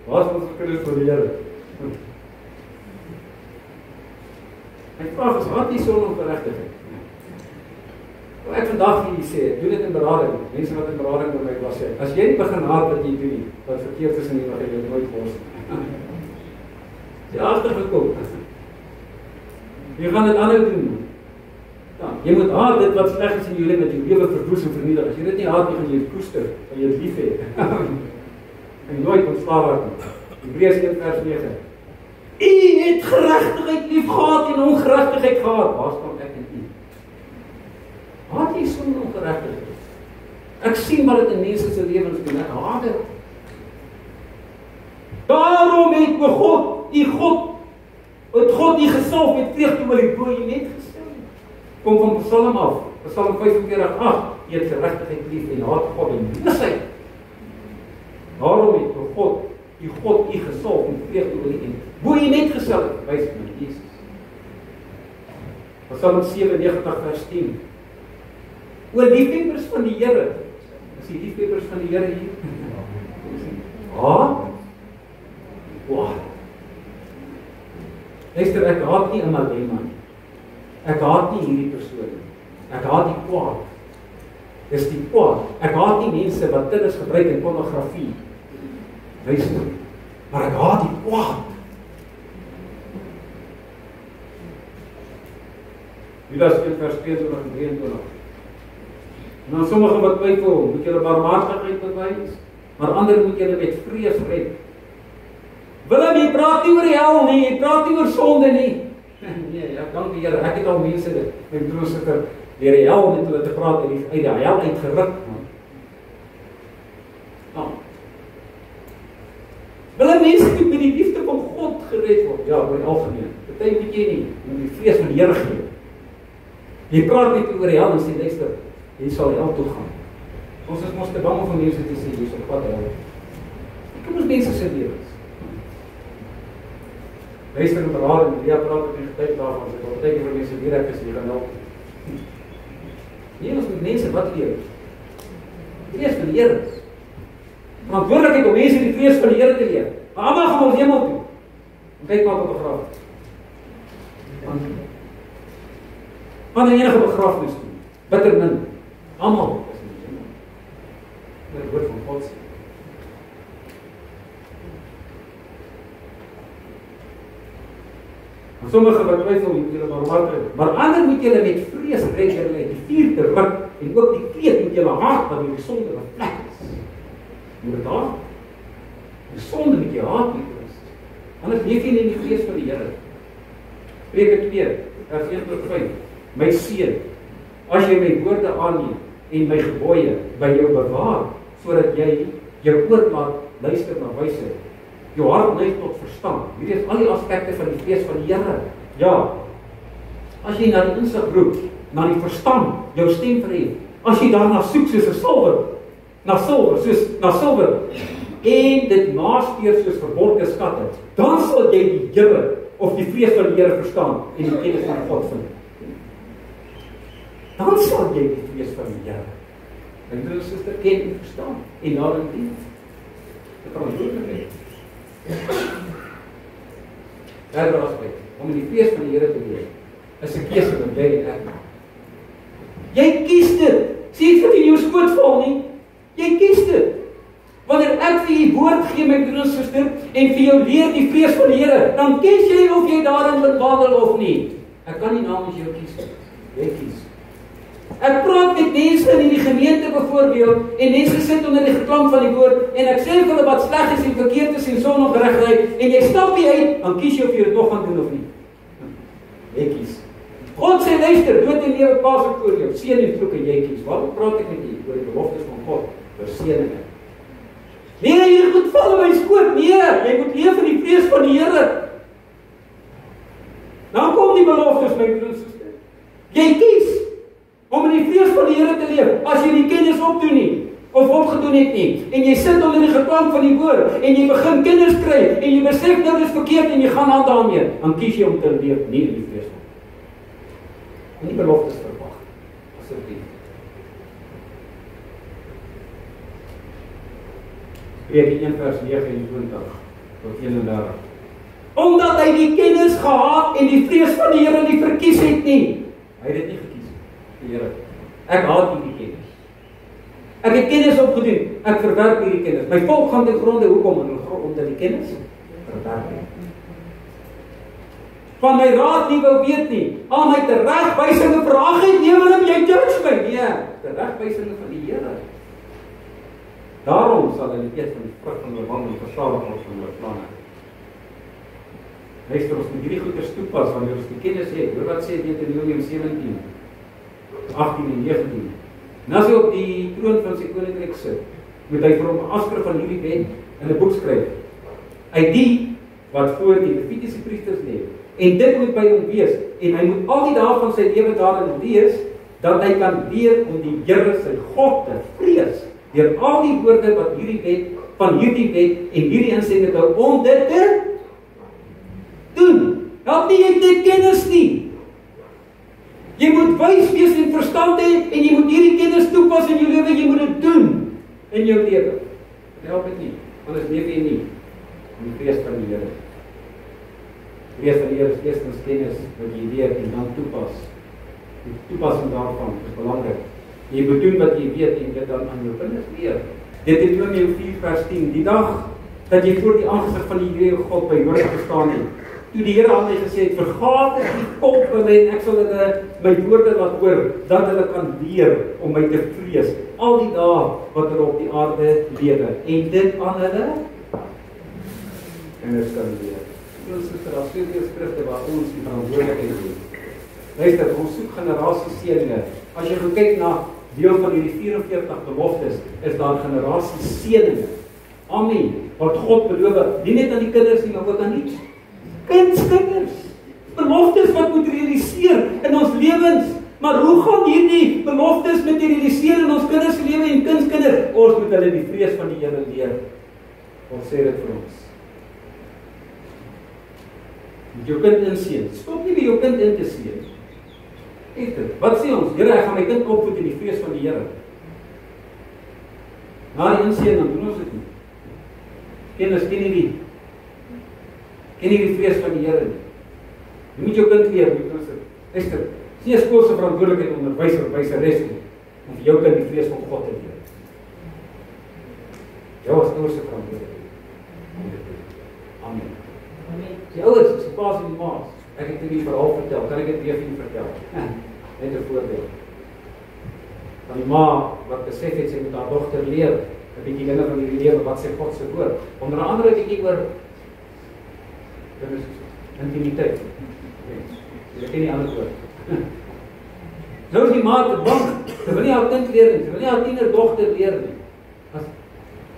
Wat ons gekry vir die Here. Ek vraag is, wat is so ongeregtigheid? Ek vandag hier sê, doen dit in berading. Mense wat in berading met my was sê, as jy nie begin haat wat jy doen nie, wat verkeerd is in die wat jy nooit bos. Jy agtergekom. Jy gaan dit aanhou doen. Ja, jy moet haat dit wat sleg is in jou lewe, met jou lewe verwoes en vernietig. As jy dit nie haat nie, gaan jy dit koester, gaan jy dit lief hê. En nooit ontslae raak nie. Hebreërs 1:9. U het geregtigheid lief gehad en ongeregtigheid gehaat. Waar staan ek en u? Haat jy sonde en ongeregtigheid? Ek sien wat dit in mense se lewens doen. Ek haat dit. Daarom het God u gesalf met vreugdeolie bo u net gestel. Kom van Psalm af. Psalm 45:8. U het geregtigheid lief en haat God en boosheid. Daarom het God u gesalf met vreugdeolie en bo u net gestel. Wys met Jesus. Psalm 97:10. Oor die liefhebbers van die Here. Is die liefhebbers van die Here hier? Haat? Wow. Luister, ek haat nie 'n Malema nie. Ek haat nie hierdie persoon nie. Ek haat die kwaad. Dis die kwaad. Ek haat nie mense wat kinders gebruik in pornografie. Luister, maar ek haat die kwaad. Judas 1:22-23. Nou sommige wat twyfel, moet julle barmhartigheid bewys, maar ander moet julle met vrees red. Willem, jy praat nie oor die hel nie, jy praat nie oor sonde nie. Nee, ja, dankie Here, ek het al mense dit, my broers het deur die hel met hulle te praat uit die hel uitgeruk. Nou. Willem, mense moet met die liefde van God gered word. Ja, oor die algemeen. Party moet jy nie, moet die vrees van die Here gee. Jy praat net oor die hel en sê, luister, jy sal hel toe gaan. Ons is mos te bang om van mense te sê, jy is op pad hel. Kom ons mense se lewens. Luister en beraad en Lea praat met die getuig daarvan, sy wil teken vir mense direk is, jy gaan help. Nee, ons moet mense wat leer? Vrees van die Here. Verantwoordelikheid om mense die vrees van die Here te leer. Maar almal gaan ons hemel toe. En kyk maar op 'n begrafnis. Van enige begrafnis toe. Bitter min. Almal is in die hemel. Dit woord van God sê. En sommige wat twyfel moet julle barmhartigheid, maar ander moet julle met vrees red, julle die vuur te ruk en ook die kleed moet julle haat wat die sonde bevlek is. Moet dit haat? Die sonde moet jy haat nie. Anders leef jy nie in die vrees van die Here. Spreuke 2:1-5. My seun, as jy my woorde aanneem en my gebooie by jou bewaar, sodat jy jou oor laat luister na wysheid, jou hart neig tot verstand. Hierdie is al die aspekte van die vrees van die Here. Ja. As jy na die insig roep, na die verstand, jou stem verhef, as jy daarna soek soos 'n silwer, na silwer, en dit naspeur soos verborgde skatte, dan sal jy die Here of die vrees van die Here verstaan en die kennis van God vind. Dan sal jy die vrees van die Here en broer en suster ken en verstaan en daarin dien. Dit verantwoordelikheid. Derde aspek, om in die vrees van die Here te leef, is 'n keuse wat jy en ek maak. Jy kies dit. Sien dit in jou skoot val nie. Jy kies dit. Wanneer ek vir u woord gee, my broer en suster, en vir jou leer die vrees van die Here, dan kies jy of jy daarin wil wandel of nie. Ek kan nie namens jou kies nie. Jy kies. Ek praat met mense in die gemeente byvoorbeeld, en mense sit onder die geklank van die woord, en ek sê vir hulle wat sleg is en verkeerd is en sondig regry, en jy stap nie uit, dan kies jy of jy dit nog gaan doen of nie. Jy kies. God sê, luister, dood en lewe pas ek voor jou, seën en vloek en jy kies. Waarom praat ek met u oor die beloftes van God, oor seëninge? Nee, jy moet val in my skoot. Nee, jy moet leef in die vrees van die Here. Dan kom die beloftes, my broer en suster. Jy kies om in die vrees van die Here te leef, as jy die kennis opdoen nie, of opgedoen het nie, en jy sit onder die geklank van die woord, en jy begin kinders kry, en jy besef nou dis verkeerd, en jy gaan aan daarmee, dan kies jy om te leef nie in die vrees van God. En die beloftes verwag, asseblief. Spreuke 1 vers 29 tot 31. Omdat hy die kennis gehad en die vrees van die Here nie verkies het nie. Hy het dit nie gekies, die Here. Ek haat nie die kennis. Ek het kennis opgedoen, ek verwerp hierdie kennis. My volk gaan ten gronde, hoekom? Omdat die kennis verwerp het. Van my raad nie wou weet nie, al my teregwysinge verag het, nee Willem, jy judge my. Nee, teregwysinge van die Here. Daarom sal hulle eet van die vrug van hulle wandel versadig word van hulle planne. Luister, ons moet hierdie goeders toepas wanneer ons die kennis het. Hoor wat sê Deuteronomium 17, 18 en 19. En as hy op die troon van sy koninkryk sit, moet hy vir hom 'n afskrif van hierdie wet in 'n boek skryf. Uit die wat voor die Levitiese priesters lê. En dit moet by hom wees. En hy moet al die dae van sy lewe daarin lees, dat hy kan leer om die Here sy God te vrees. Deur al die woorde wat hierdie wet, van hierdie wet en hierdie instelling hou, om dit te doen. Help nie jy net kennis nie. Jy moet wys wees en verstand hê, en jy moet hierdie kennis toepas in jou lewe, jy moet dit doen in jou lewe. Dit help dit nie, anders leef jy nie in die vrees van die Here. Die vrees van die Here is eerstens kennis wat jy leer en dan toepas. Die toepassing daarvan is belangrik. Jy moet doen wat jy weet en dit dan aan jou kinders leer. Deuteronomium 4 vers 10, die dag dat jy voor die aangesig van die Here God by hoorde gestaan het, toe die Here aan my gesê het, vergaat ek die volk by my en ek sal hulle my woorde laat hoor, dat hulle kan leer om my te vrees, al die dae wat hulle op die aarde lewe, en dit aan hulle kinders kan leer. Ons is daar soveel skrifte waar ons die verantwoordelikheid het. Luister, ons soek generasieseëninge. As jy gaan kyk na deel van hierdie 44 beloftes, is daar generasieseëninge. Amen. Wat God beloof, nie net aan die kinders nie, maar ook aan die kinders. Beloftes wat moet realiseer in ons lewens. Maar hoe gaan hierdie beloftes materialiseer in ons kinders se lewe en kindskinders? Ons moet hulle die vrees van die Here leer. Ons sê dit vir ons. Met jou kind inseën. Stop nie by jou kind in te seën. Wat sê ons? Here, ek gaan my kind opvoed in die vrees van die Here. Na die inseën, dan doen ons dit nie. Kinders, ken nie die vrees van die Here nie. Jy moet jou kind leer, luister, is nie 'n skool se verantwoordelikheid onderwyser of wyseres nie, om vir jou kind die vrees van God te leer. Jou as ouers se verantwoordelikheid. Amen. Die ouers, is die paas en die maas. Ek het die verhaal vertel, kan ek dit weer vir u vertel? Net 'n voorbeeld. Van die ma, wat besef het, sy moet haar dogter leer, 'n bietjie dinge van die lewe, wat sê God se woord. Onder andere 'n bietjie oor intimiteit. Jy ken nie ander woord. Nou is die ma te bang, sy wil nie haar kind leer nie, sy wil nie haar tienerdogter leer nie.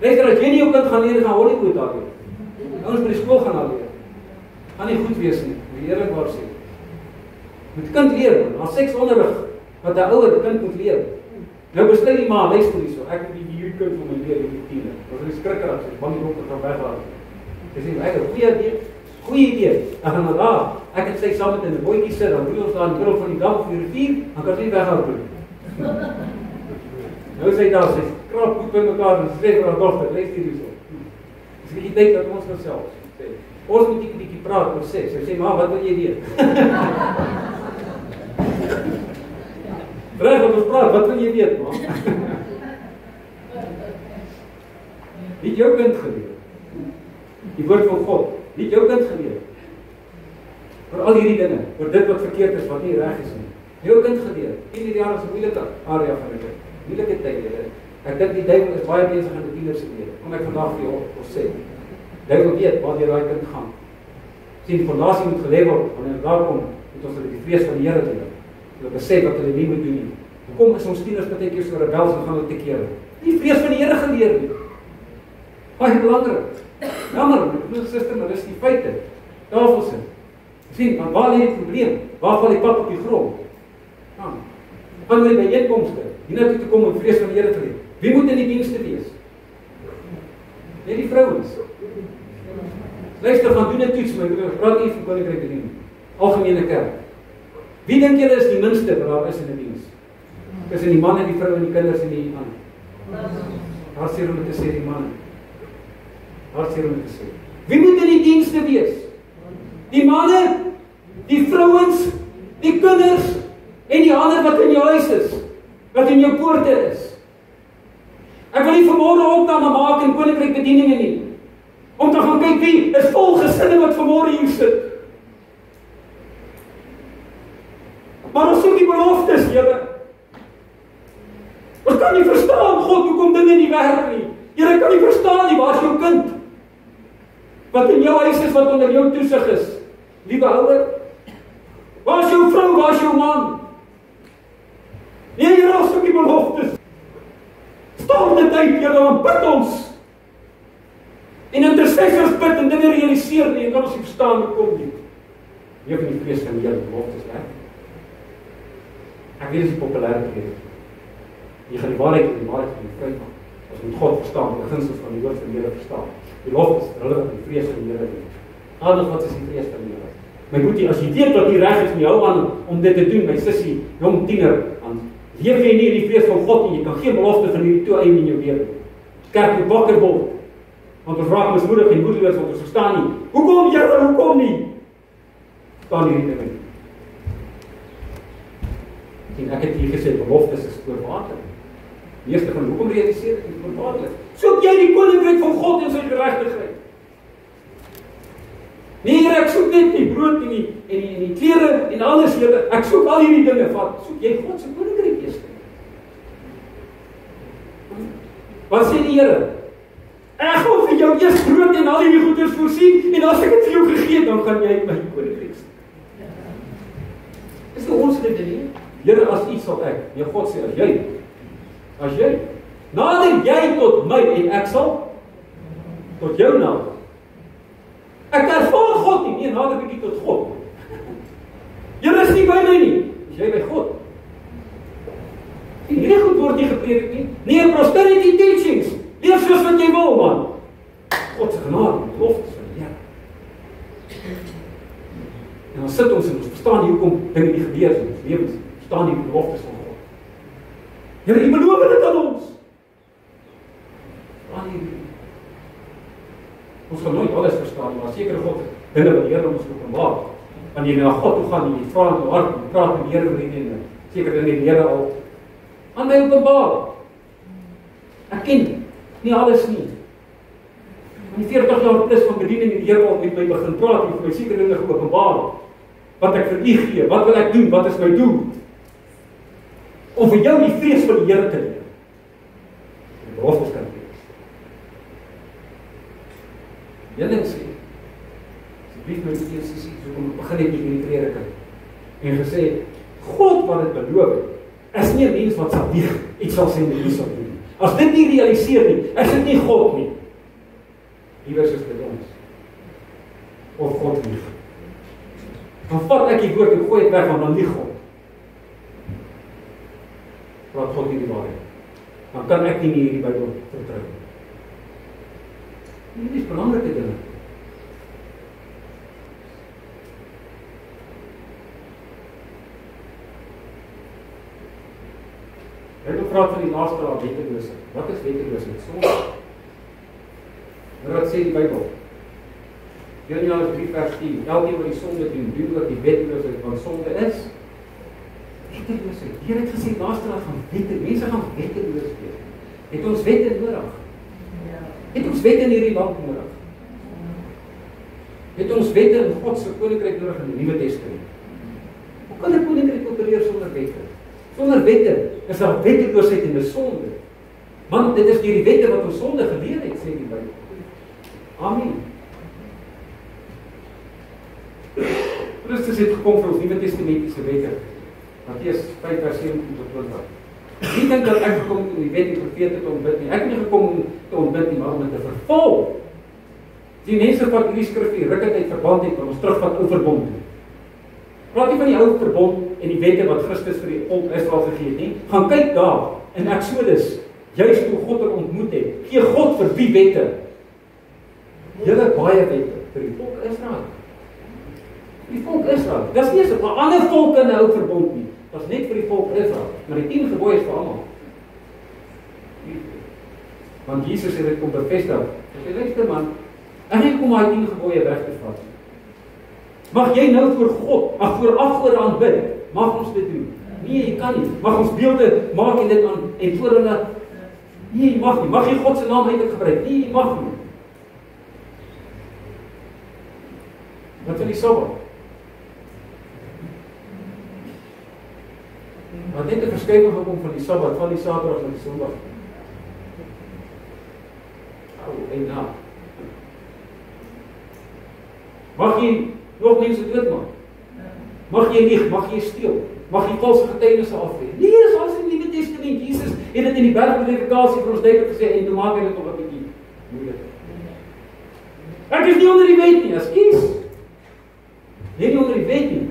Luister, as jy nie jou kind gaan leer, gaan Hollywood daar leer. Ons by die skool gaan daar leer. Gaan nie goed wees nie, die eerlikwaar sê. Moet kind leer, maar seksonderrig, wat 'n ouer kind moet leer. Nou besluit die ma, luister hierso, ek moet die kind van my leer, die tiener. was is skrikker as ek bang die dokter gaan weghaal. Sy sê, ek het goeie idee. Ek gaan daar, ek het sy saam met in 'n bootjie sit, dan roei ons daar in die middel van die dam of die rivier, dan kan sy nie weghardloop. Nou sê hy daar, sy krap goed by mekaar en sê vir haar dogter, luister hierso. Dis 'n bietjie tyd dat ons gesels. Sê, ons moet 'n bietjie praat oor seks. Sy sê, "Ma, wat wil jy weet?" Reg, ons praat, wat wil jy weet, ma? Wie het jou kind geleer? Die woord van God. Wie het jou kind geleer? Vir al hierdie dinge, oor dit wat verkeerd is, wat nie reg is nie. Jou kind geleer. Hierdie jaar is 'n moeilike area van die kind. Moeilike tye. Ek dink die duiwel is baie besig aan die tieners se lewe. Kom ek vandag vir jou op sê. Duiwel weet waar jy daai kind gaan. Sien, fondasie moet gelê word, wanneer daar kom, moet ons hulle die vrees van die Here leer. Hulle besef wat hulle nie moet doen nie. Hoekom is ons tieners baie keer so rebels en gaan hulle te kere? Nie vrees van die Here geleer nie. Baie belangrik. Jammer, my suster, maar dis die feite. Tafelsin. Sien, want waar lê die probleem? Waar val die pap op die grond? Gaan hulle by einkomste, nie net toe kom om vrees van die Here te leer. Wie moet in die dienste wees? Net die vrouens. Luister, gaan doen 'n toets, my broer, praat nie van koninkryk bediening. Algemene kerk. Wie dink julle is die minste wat daar is in 'n diens? Tussen die manne, die vroue en die kinders en die ander. Daar sê hulle te sê die manne. Daar sê hulle te sê. Wie moet in die dienste wees? Die manne, die vrouens, die kinders en die ander wat in jou huis is, wat in jou poorte is. Ek wil nie vanmôre opname maak in koninkryk bedieninge nie. Om te gaan kyk wie is vol gesinne wat vanmôre hier sit. Maar ons soek die beloftes, julle. Ons kan nie verstaan, God, hoekom dinge nie werk nie. Julle kan nie verstaan nie, waar is jou kind? Wat in jou huis is, wat onder jou toesig is. Liewe ouer, waar is jou vrou, waar is jou man? Nee, julle, ons soek die beloftes. Staan die tyd, julle, dan bid ons. En intercessors bid en dinge realiseer nie, en kan ons nie verstaan hoekom nie. Wie van die vrees van die Here beloftes werk? Ek weet, dit is populêre preek. Jy gaan die waarheid en die waarheid van die vryheid maak. As moet God verstaan, die beginsels van die woord van die Here verstaan. Die beloftes, hulle wat die vrees van die Here doen. Alles wat is die vrees van die Here. My boetie, as jy weet wat nie reg is nie, hou aan om dit te doen, my sussie, jong tiener, dan leef jy nie in die vrees van God nie, jy kan geen belofte van hierdie toe eien in jou lewe. Kerk moet wakker word. Want ons raak mismoedig en moedeloos, want ons verstaan nie. Hoekom, Here, hoekom nie? Verstaan hierdie dinge nie. En ek het hier gesê, beloftes is voorwaardelik. Die eerste van, hoekom realiseer ek dit voorwaardelik? Soek jy die koninkryk van God en sy geregtigheid? Nee, Here, ek soek net die brood en die klere en alles, Here. Ek soek al hierdie dinge van, soek jy God se koninkryk eers? Wat sê die Here? Ek gaan vir jou eers brood en al hierdie goeders voorsien, en as ek dit vir jou gegee, dan gaan jy my koninkryk sien. Dis nou ons dit nie. Here, as iets sal ek, nee, God sê, as jy, nader jy tot my en ek sal tot jou nader. Ek ervaar God nie, nee, nader bietjie tot God. Jy is nie by my nie, is jy by God. En hierdie goed word nie gepredik nie. Nee, prosperity teachings, leef soos wat jy wil, man. God se genade, beloftes van die Here. En dan sit ons en ons verstaan nie hoekom dinge nie gebeur in ons lewens. Verstaan die beloftes van God. Here, jy beloof dit aan ons. Ons gaan nooit alles verstaan, maar sekere God dinge wat die Here ons openbaar. Wanneer jy na God toe gaan en jy vra in jou hart en praat met die Here oor die dinge, sekere dinge die Here al aan my openbaar. Ek ken nie alles nie. In die 40 jaar plus van bediening in die Here al met my begin praat en vir my sekere dinge geopenbaar. Wat ek vir u gee, wat wil ek doen, wat is my doel? Om vir jou die vrees van die Here te leer. Die beloftes kan wees. Julle sê, asseblief my eerste sê, so kom ek begin het met die prediking en gesê, God wat dit beloof het, is nie 'n mens wat sal lieg, iets sal sê en iets sal doen. As dit nie realiseer nie, is dit nie God nie. Liewers is dit ons. Of God lieg. Dan vat ek die woord en gooi het weg, want dan lieg God. Praat God nie die waarheid. Dan kan ek nie hierdie Bybel vertrou. Dit is belangrike dinge. Ek wil praat van die laaste raad, wetteloosheid. Wat is wetteloosheid? Sonde. Wat sê die Bybel? Johannes 3 vers 10. Elkeen wat die sonde doen ook die wetteloosheid, want sonde is wetteloosheid. Die Here het gesê laaste raad gaan mense gaan wetteloos wees. Het ons wette nodig? Het ons wette in hierdie land nodig? Het ons wette in God se koninkryk nodig in die Nuwe Testament? Hoe kan 'n koninkryk opereer sonder wette? Sonder wette is daar wetteloosheid en 'n sonde. Want dit is deur die wette wat ons sonde geleer het, sê die Bybel. Amen. Christus het gekom vir ons Nuwe Testamentiese wette. Matteus 5 vers 17 tot 20. Nie dink dat ek gekom het om die wet en die profete te ontbid nie. Ek het nie gekom om te ontbid nie, maar om dit te vervul. Die mense wat hierdie skrif hier ruk uit verband het, om ons terugvat ou verbond toe. Praat nie van die ou verbond en die wette wat Christus vir die volk Israel gegee het nie. Gaan kyk daar in Exodus, juist hoe God hulle ontmoet het. Gee God vir wie wette? Julle baie wette vir die volk Israel. Die volk Israel. Dis nie so 'n ander volk in 'n ou verbond nie. Dat is net vir die volk Israel, maar die 10 gebooie is vir almal. Want Jesus het dit kom bevestig. Hy sê, luister man, ek het kom daai 10 gebooie weg te vat. Mag jy nou voor God, voor afgode aanbid, mag ons dit doen? Nee, jy kan nie. Mag ons beelde maak en dit aan, en voor hulle, nee, jy mag nie. Mag jy God se naam eintlik gebruik? Nee, jy mag nie. Wat van die Sabbat? Maar net 'n verskuiving gekom van die Sabbat, van die Saterdag na die Sondag. En nou. Mag jy nog mense doodmaak? Mag jy lieg, mag jy steel? Mag jy valse getuienisse aflê? Nee, dis alles in die Nuwe Testament. Jesus het dit in die bergbedrywigheid vir ons duidelik gesê en toe maak hy dit nog 'n bietjie moeilik. Ek is nie onder die wet nie, ekskuus. Jy nie onder die wet nie.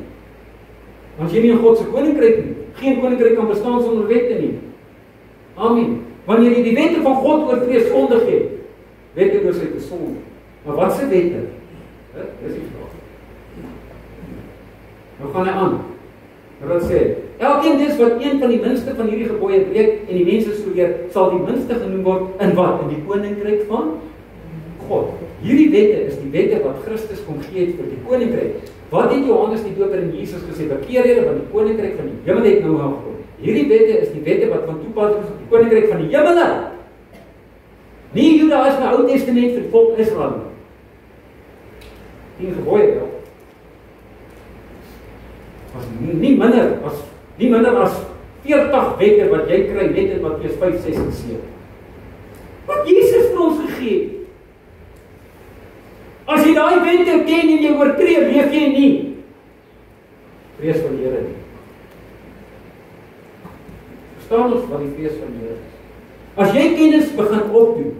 Want jy nie in God se koninkryk nie. Geen koninkryk kan bestaan sonder wette nie. Amen. Wanneer jy die wette van God oortree, sondig jy. Wetteloosheid is sonde. Maar wat se wette? Dis die vraag. Nou gaan hy aan. Wat sê? Elkeen dis wat een van die minste van hierdie gebooie breek en die mense so leer, sal die minste genoem word in wat? In die koninkryk van God. Hierdie wette is die wette wat Christus kom gee het vir die koninkryk. Wat het Johannes die Doper en Jesus gesê? Bekeer julle want die koninkryk van die hemel het nou aangekom. Hierdie wette is die wette wat van toepassing is op die koninkryk van die hemel. Nie Judaïsme Ou Testament vir die volk Israel. 10 gebooie wel. Was nie minder as 40 wette wat jy kry net in Matteus 5, 6 en 7. Wat Jesus vir ons gegee het. As jy daai wette ken en jy oortree, leef jy nie. Vrees van die Here nie. Verstaan ons wat die vrees van die Here is? As jy kennis begin opdoen,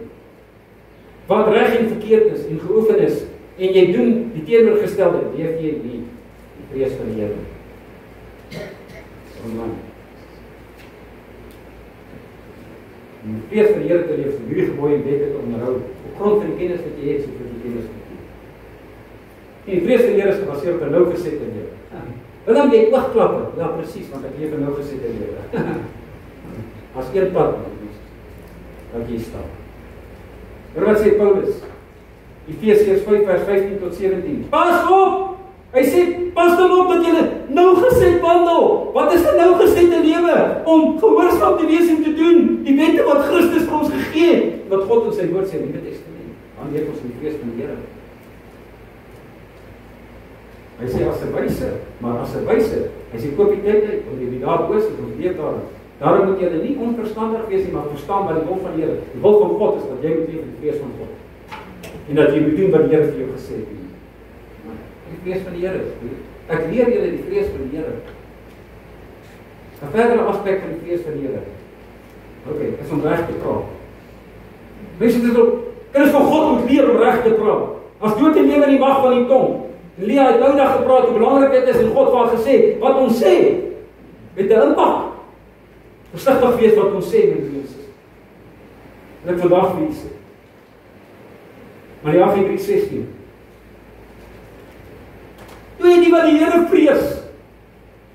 wat reg en verkeerd is en geoefen is, en jy doen die teenoorgestelde, leef jy nie die vrees van die Here nie. Amen. Die vrees van die Here te leef, so hierdie gebooie en wette te onderhou, op grond van die kennis wat jy het, so vir die kennis wat jy het. En die vrees van die Here is gebaseer op 'n nougesette lewe. Willem, jy oogklappe? Ja, presies, want ek leef 'n nougesette lewe. As een pad wat jy stap. Hoor wat sê Paulus? Efesiërs 5 vers 15 tot 17. Pas op! Hy sê, pas dan op dat julle nougeset wandel. Wat is 'n nougesette lewe? Om gehoorsaam te wees en te doen die wette wat Christus vir ons gegee het, wat God in sy woord sê in die Nuwe Testament. Dan leef ons in die vrees van die Here. Hy sê as 'n wyse, maar as 'n wyse, hy sê koop die tyd uit, want die daar oos is ons leef daarin. Daarom moet julle nie onverstandig wees nie, maar verstaan wat die wil van die Here. Die wil van God is dat jy moet leef in die vrees van God. En dat jy moet doen wat die Here vir jou gesê het. Die vrees van die Here. Ek leer julle die vrees van die Here. 'n verdere aspek van die vrees van die Here. Okay, is om reg te praat. Mense dit ook, kinders van God moet leer om reg te praat. As dood en lewe in die mag van die tong. Lia het nou dag gepraat hoe belangrik dit is en God van gesê, wat ons sê, het 'n impak. Versigtig wees wat ons sê, my broers. En ek vandag vir julle sê. Maleagi 3:16. Toe het die wat die Here vrees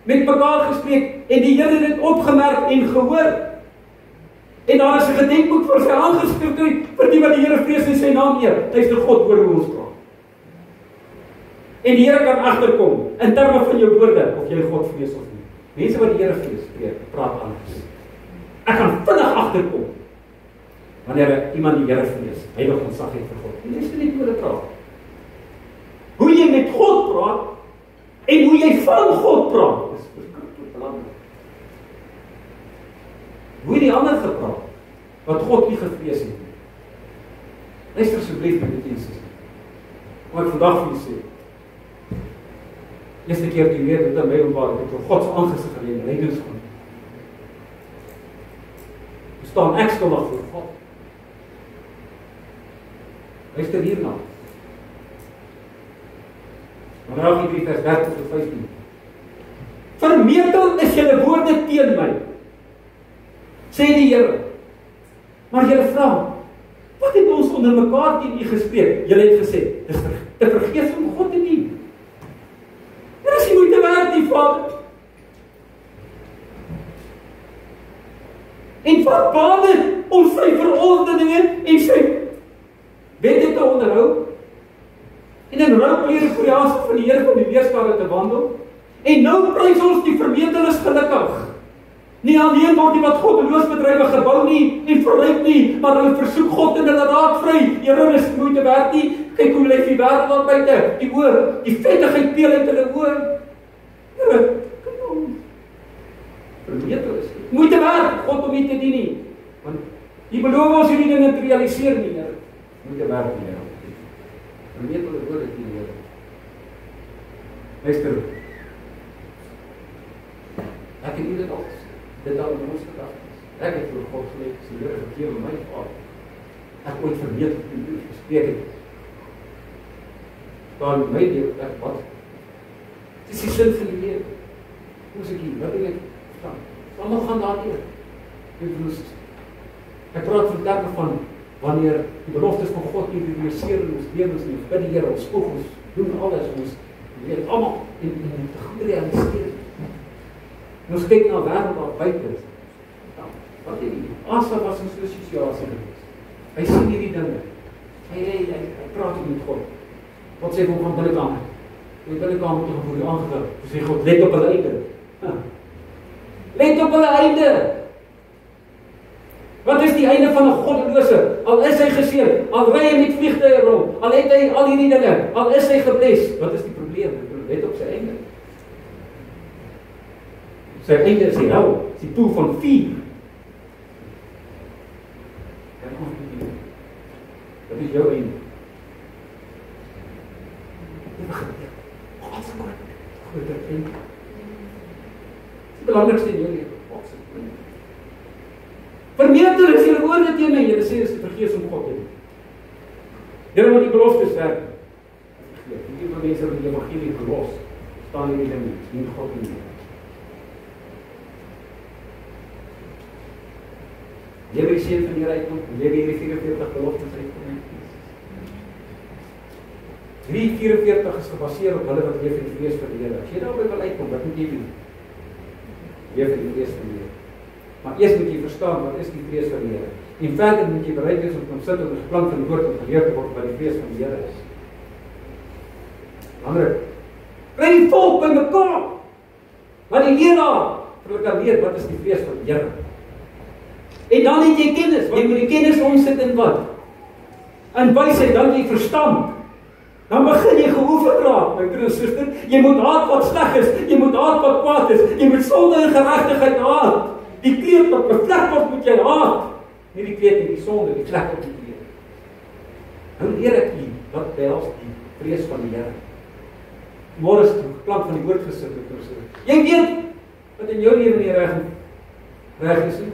met mekaar gespreek en die Here het dit opgemerk en gehoor. En daar is 'n gedenkboek vir sy aangeskryf vir die wat die Here vrees en sy naam eer. Luister, God hoor hoe ons praat. En die Here kan agterkom in terme van jou woorde of jy God vrees of nie. Mense wat die Here vrees, praat anders. Ek kan vinnig agterkom wanneer iemand die Here vrees, heilig en sagheid vir God. En dis nie hoe dit praat. Hoe jy met God praat en hoe jy van God praat, is verskriklik belangrik. Hoe die ander gepraat, wat God nie gevrees het nie. Luister asseblief met dit Jesus. Wat ek vandag vir julle sê. Eerste keer toe weet dit aan my ontwaar, ek het voor God se aangesig geleef, lydens gaan. Staan ek skuldig voor God. Luister hierna. Maleagi 3 vers 13 tot 15. Vermetel is julle woorde teen my, sê die Here. Maar julle vra, wat het ons onder mekaar teen u gespreek? Julle het gesê, dis te vergeefs om God te dien. Dit is nie moeite werd nie, Vader. En wat baat dit om sy verordeninge en sy wette te onderhou? En in rouklere voor die aansig van die Here van die weerskare te wandel? En nou prys ons die vermeteles gelukkig. Nie alleen word die wat goddeloosbedrywe gebou nie en verryk nie, maar hulle versoek God en hulle raak vry. Here, is moeite werd nie. Kyk hoe lyk die wêreld daar buite. Die oor, die vettigheid peel uit hulle oor. Here, kyk om. Vermeteles. Moeite werd, God om nie te dien nie. Want die beloof ons hierdie dinge te realiseer nie, Here. Moeite werd nie, Here. Vermeteles woorde teen die Here. Luister. Ek het dit al. Dit al in ons gedagtes. Ek het voor God geleef, sy Here vergewe my Vader. Ek ooit vermetel en u gespreek het. Dan my lewe, ek wat? Dit is die sin van die lewe. Hoe is ek hier? Wat wil ek verstaan? Wat nog gaan daar hier? Ek praat van terme van wanneer die beloftes van God nie realiseer in ons lewens nie, bid die Here, ons spoeg, ons doen alles, ons weet allemaal en te goed realiseer. En ons kyk na wêreld daar buite. Ja, wat die Asa was in so 'n situasie gewees. Hy sien hierdie dinge. Hy praat met God. God sê vir hom van binnekant. Jy binnekant moet voor die aangegaan. Sê God, let op hulle einde. Let op hulle einde. Wat is die einde van 'n goddelose? Al is hy geseën, al ry hy met vliegtuie rond, al het hy al hierdie dinge, al is hy gebless, wat is die probleem? Let op sy einde. Sy einde is die hel, is die poel van vuur. Wat is jou einde? God se groter einde. Die belangrikste in jou lewe, God se einde. Vermetel is julle woorde teen my, julle sê dis te vergeefs om God te dien. Here wat die beloftes werk. Die mense wat die evangelie verlos, staan in die dinge, dien God nie. Lewe die seën van die rykdom, lewe hierdie 44 beloftes uit. 3:44 is gebaseer op hulle wat leef in die vrees vir die Here. As jy daarby wil uitkom, wat moet jy doen? Leef in die vrees van die Here. Maar eers moet jy verstaan wat is die vrees van die Here. En verder moet jy bereid wees om te sit op die plank van die woord om geleer te word wat die vrees van die Here is. Belangrik. Kry die volk by mekaar. Wat die leraar vir hulle kan leer wat is die vrees van die Here. En dan het jy kennis. Jy moet die kennis omsit in wat? In wysheid, dan jy verstand. Dan begin jy geoefen raak, my broer en suster. Jy moet haat wat sleg is. Jy moet haat wat kwaad is. Jy moet sonde en geregtigheid haat. Die kleed wat bevlek word moet jy haat. Nie die kleed nie, die sonde, die vlek op die kleed. Nou leer ek hier, wat behels die vrees van die Here. Môre is die plank van die woord gesit het. Jy weet wat in jou lewe nie reg is nie.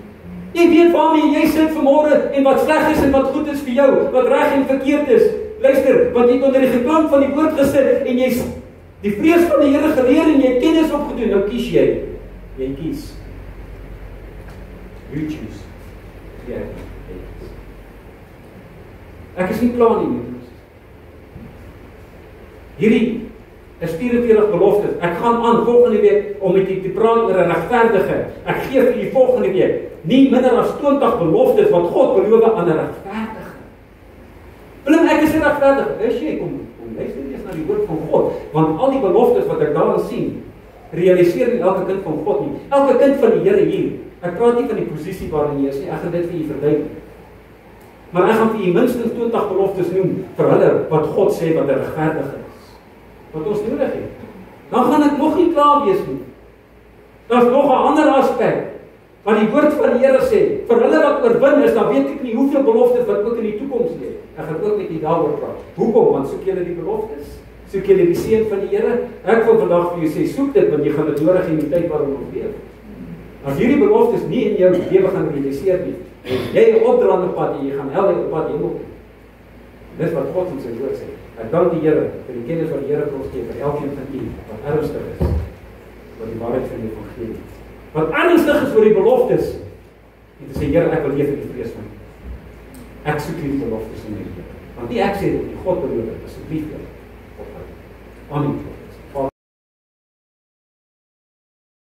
Jy weet waarmee jy sit vanmôre en wat sleg is en wat goed is vir jou, wat reg en verkeerd is. Luister, want jy het onder die geklank van die woord gesit en jy die vrees van die Here geleer en jy kennis opgedoen. Nou kies jy. Jy kies. You choose. Ja. Ek is nie klaar nie. Hierdie is 44 beloftes. Ek gaan aan volgende week om met julle te praat oor 'n regverdige. Ek gee vir julle volgende week nie minder as 20 beloftes wat God beloof aan 'n regverdige. Willem, ek is 'n regverdige. Is jy kom luister eers na die woord van God, want al die beloftes wat ek daarin sien, realiseer nie elke kind van God nie. Elke kind van die Here hier. Ek praat nie van die posisie waarin jy is nie. Ek gaan dit vir julle verduidelik. Maar ek gaan vir julle minstens 20 beloftes noem vir hulle wat God sê wat 'n regverdige is. Wat ons nodig het. Dan gaan ek nog nie klaar wees nie. Daar's nog 'n ander aspek wat die woord van die Here sê. Vir hulle wat oorwin is, dan weet ek nie hoeveel beloftes wat ook in die toekoms lê. Ek gaan ook met julle daaroor praat. Hoekom? Want soek julle die beloftes? Soek julle die seën van die Here? Ek wil vandag vir julle sê, soek dit want jy gaan dit nodig hê in die tyd waarin ons leef. As hierdie beloftes nie in jou lewe gaan realiseer nie, jy 'n opdraande pad en jy gaan hel op pad hemel toe. Dis wat God in sy woord sê. Ek dank die Here vir die kennis wat die Here vir ons gee vir elkeen van u wat ernstig is oor die waarheid van die evangelie. Wat ernstig is oor die beloftes. En te sê, Here, ek wil leef in die vrees van U. Ek soek hierdie beloftes in my lewe. Want nie ek sê dit nie, God beloof dit, asseblief. Amen.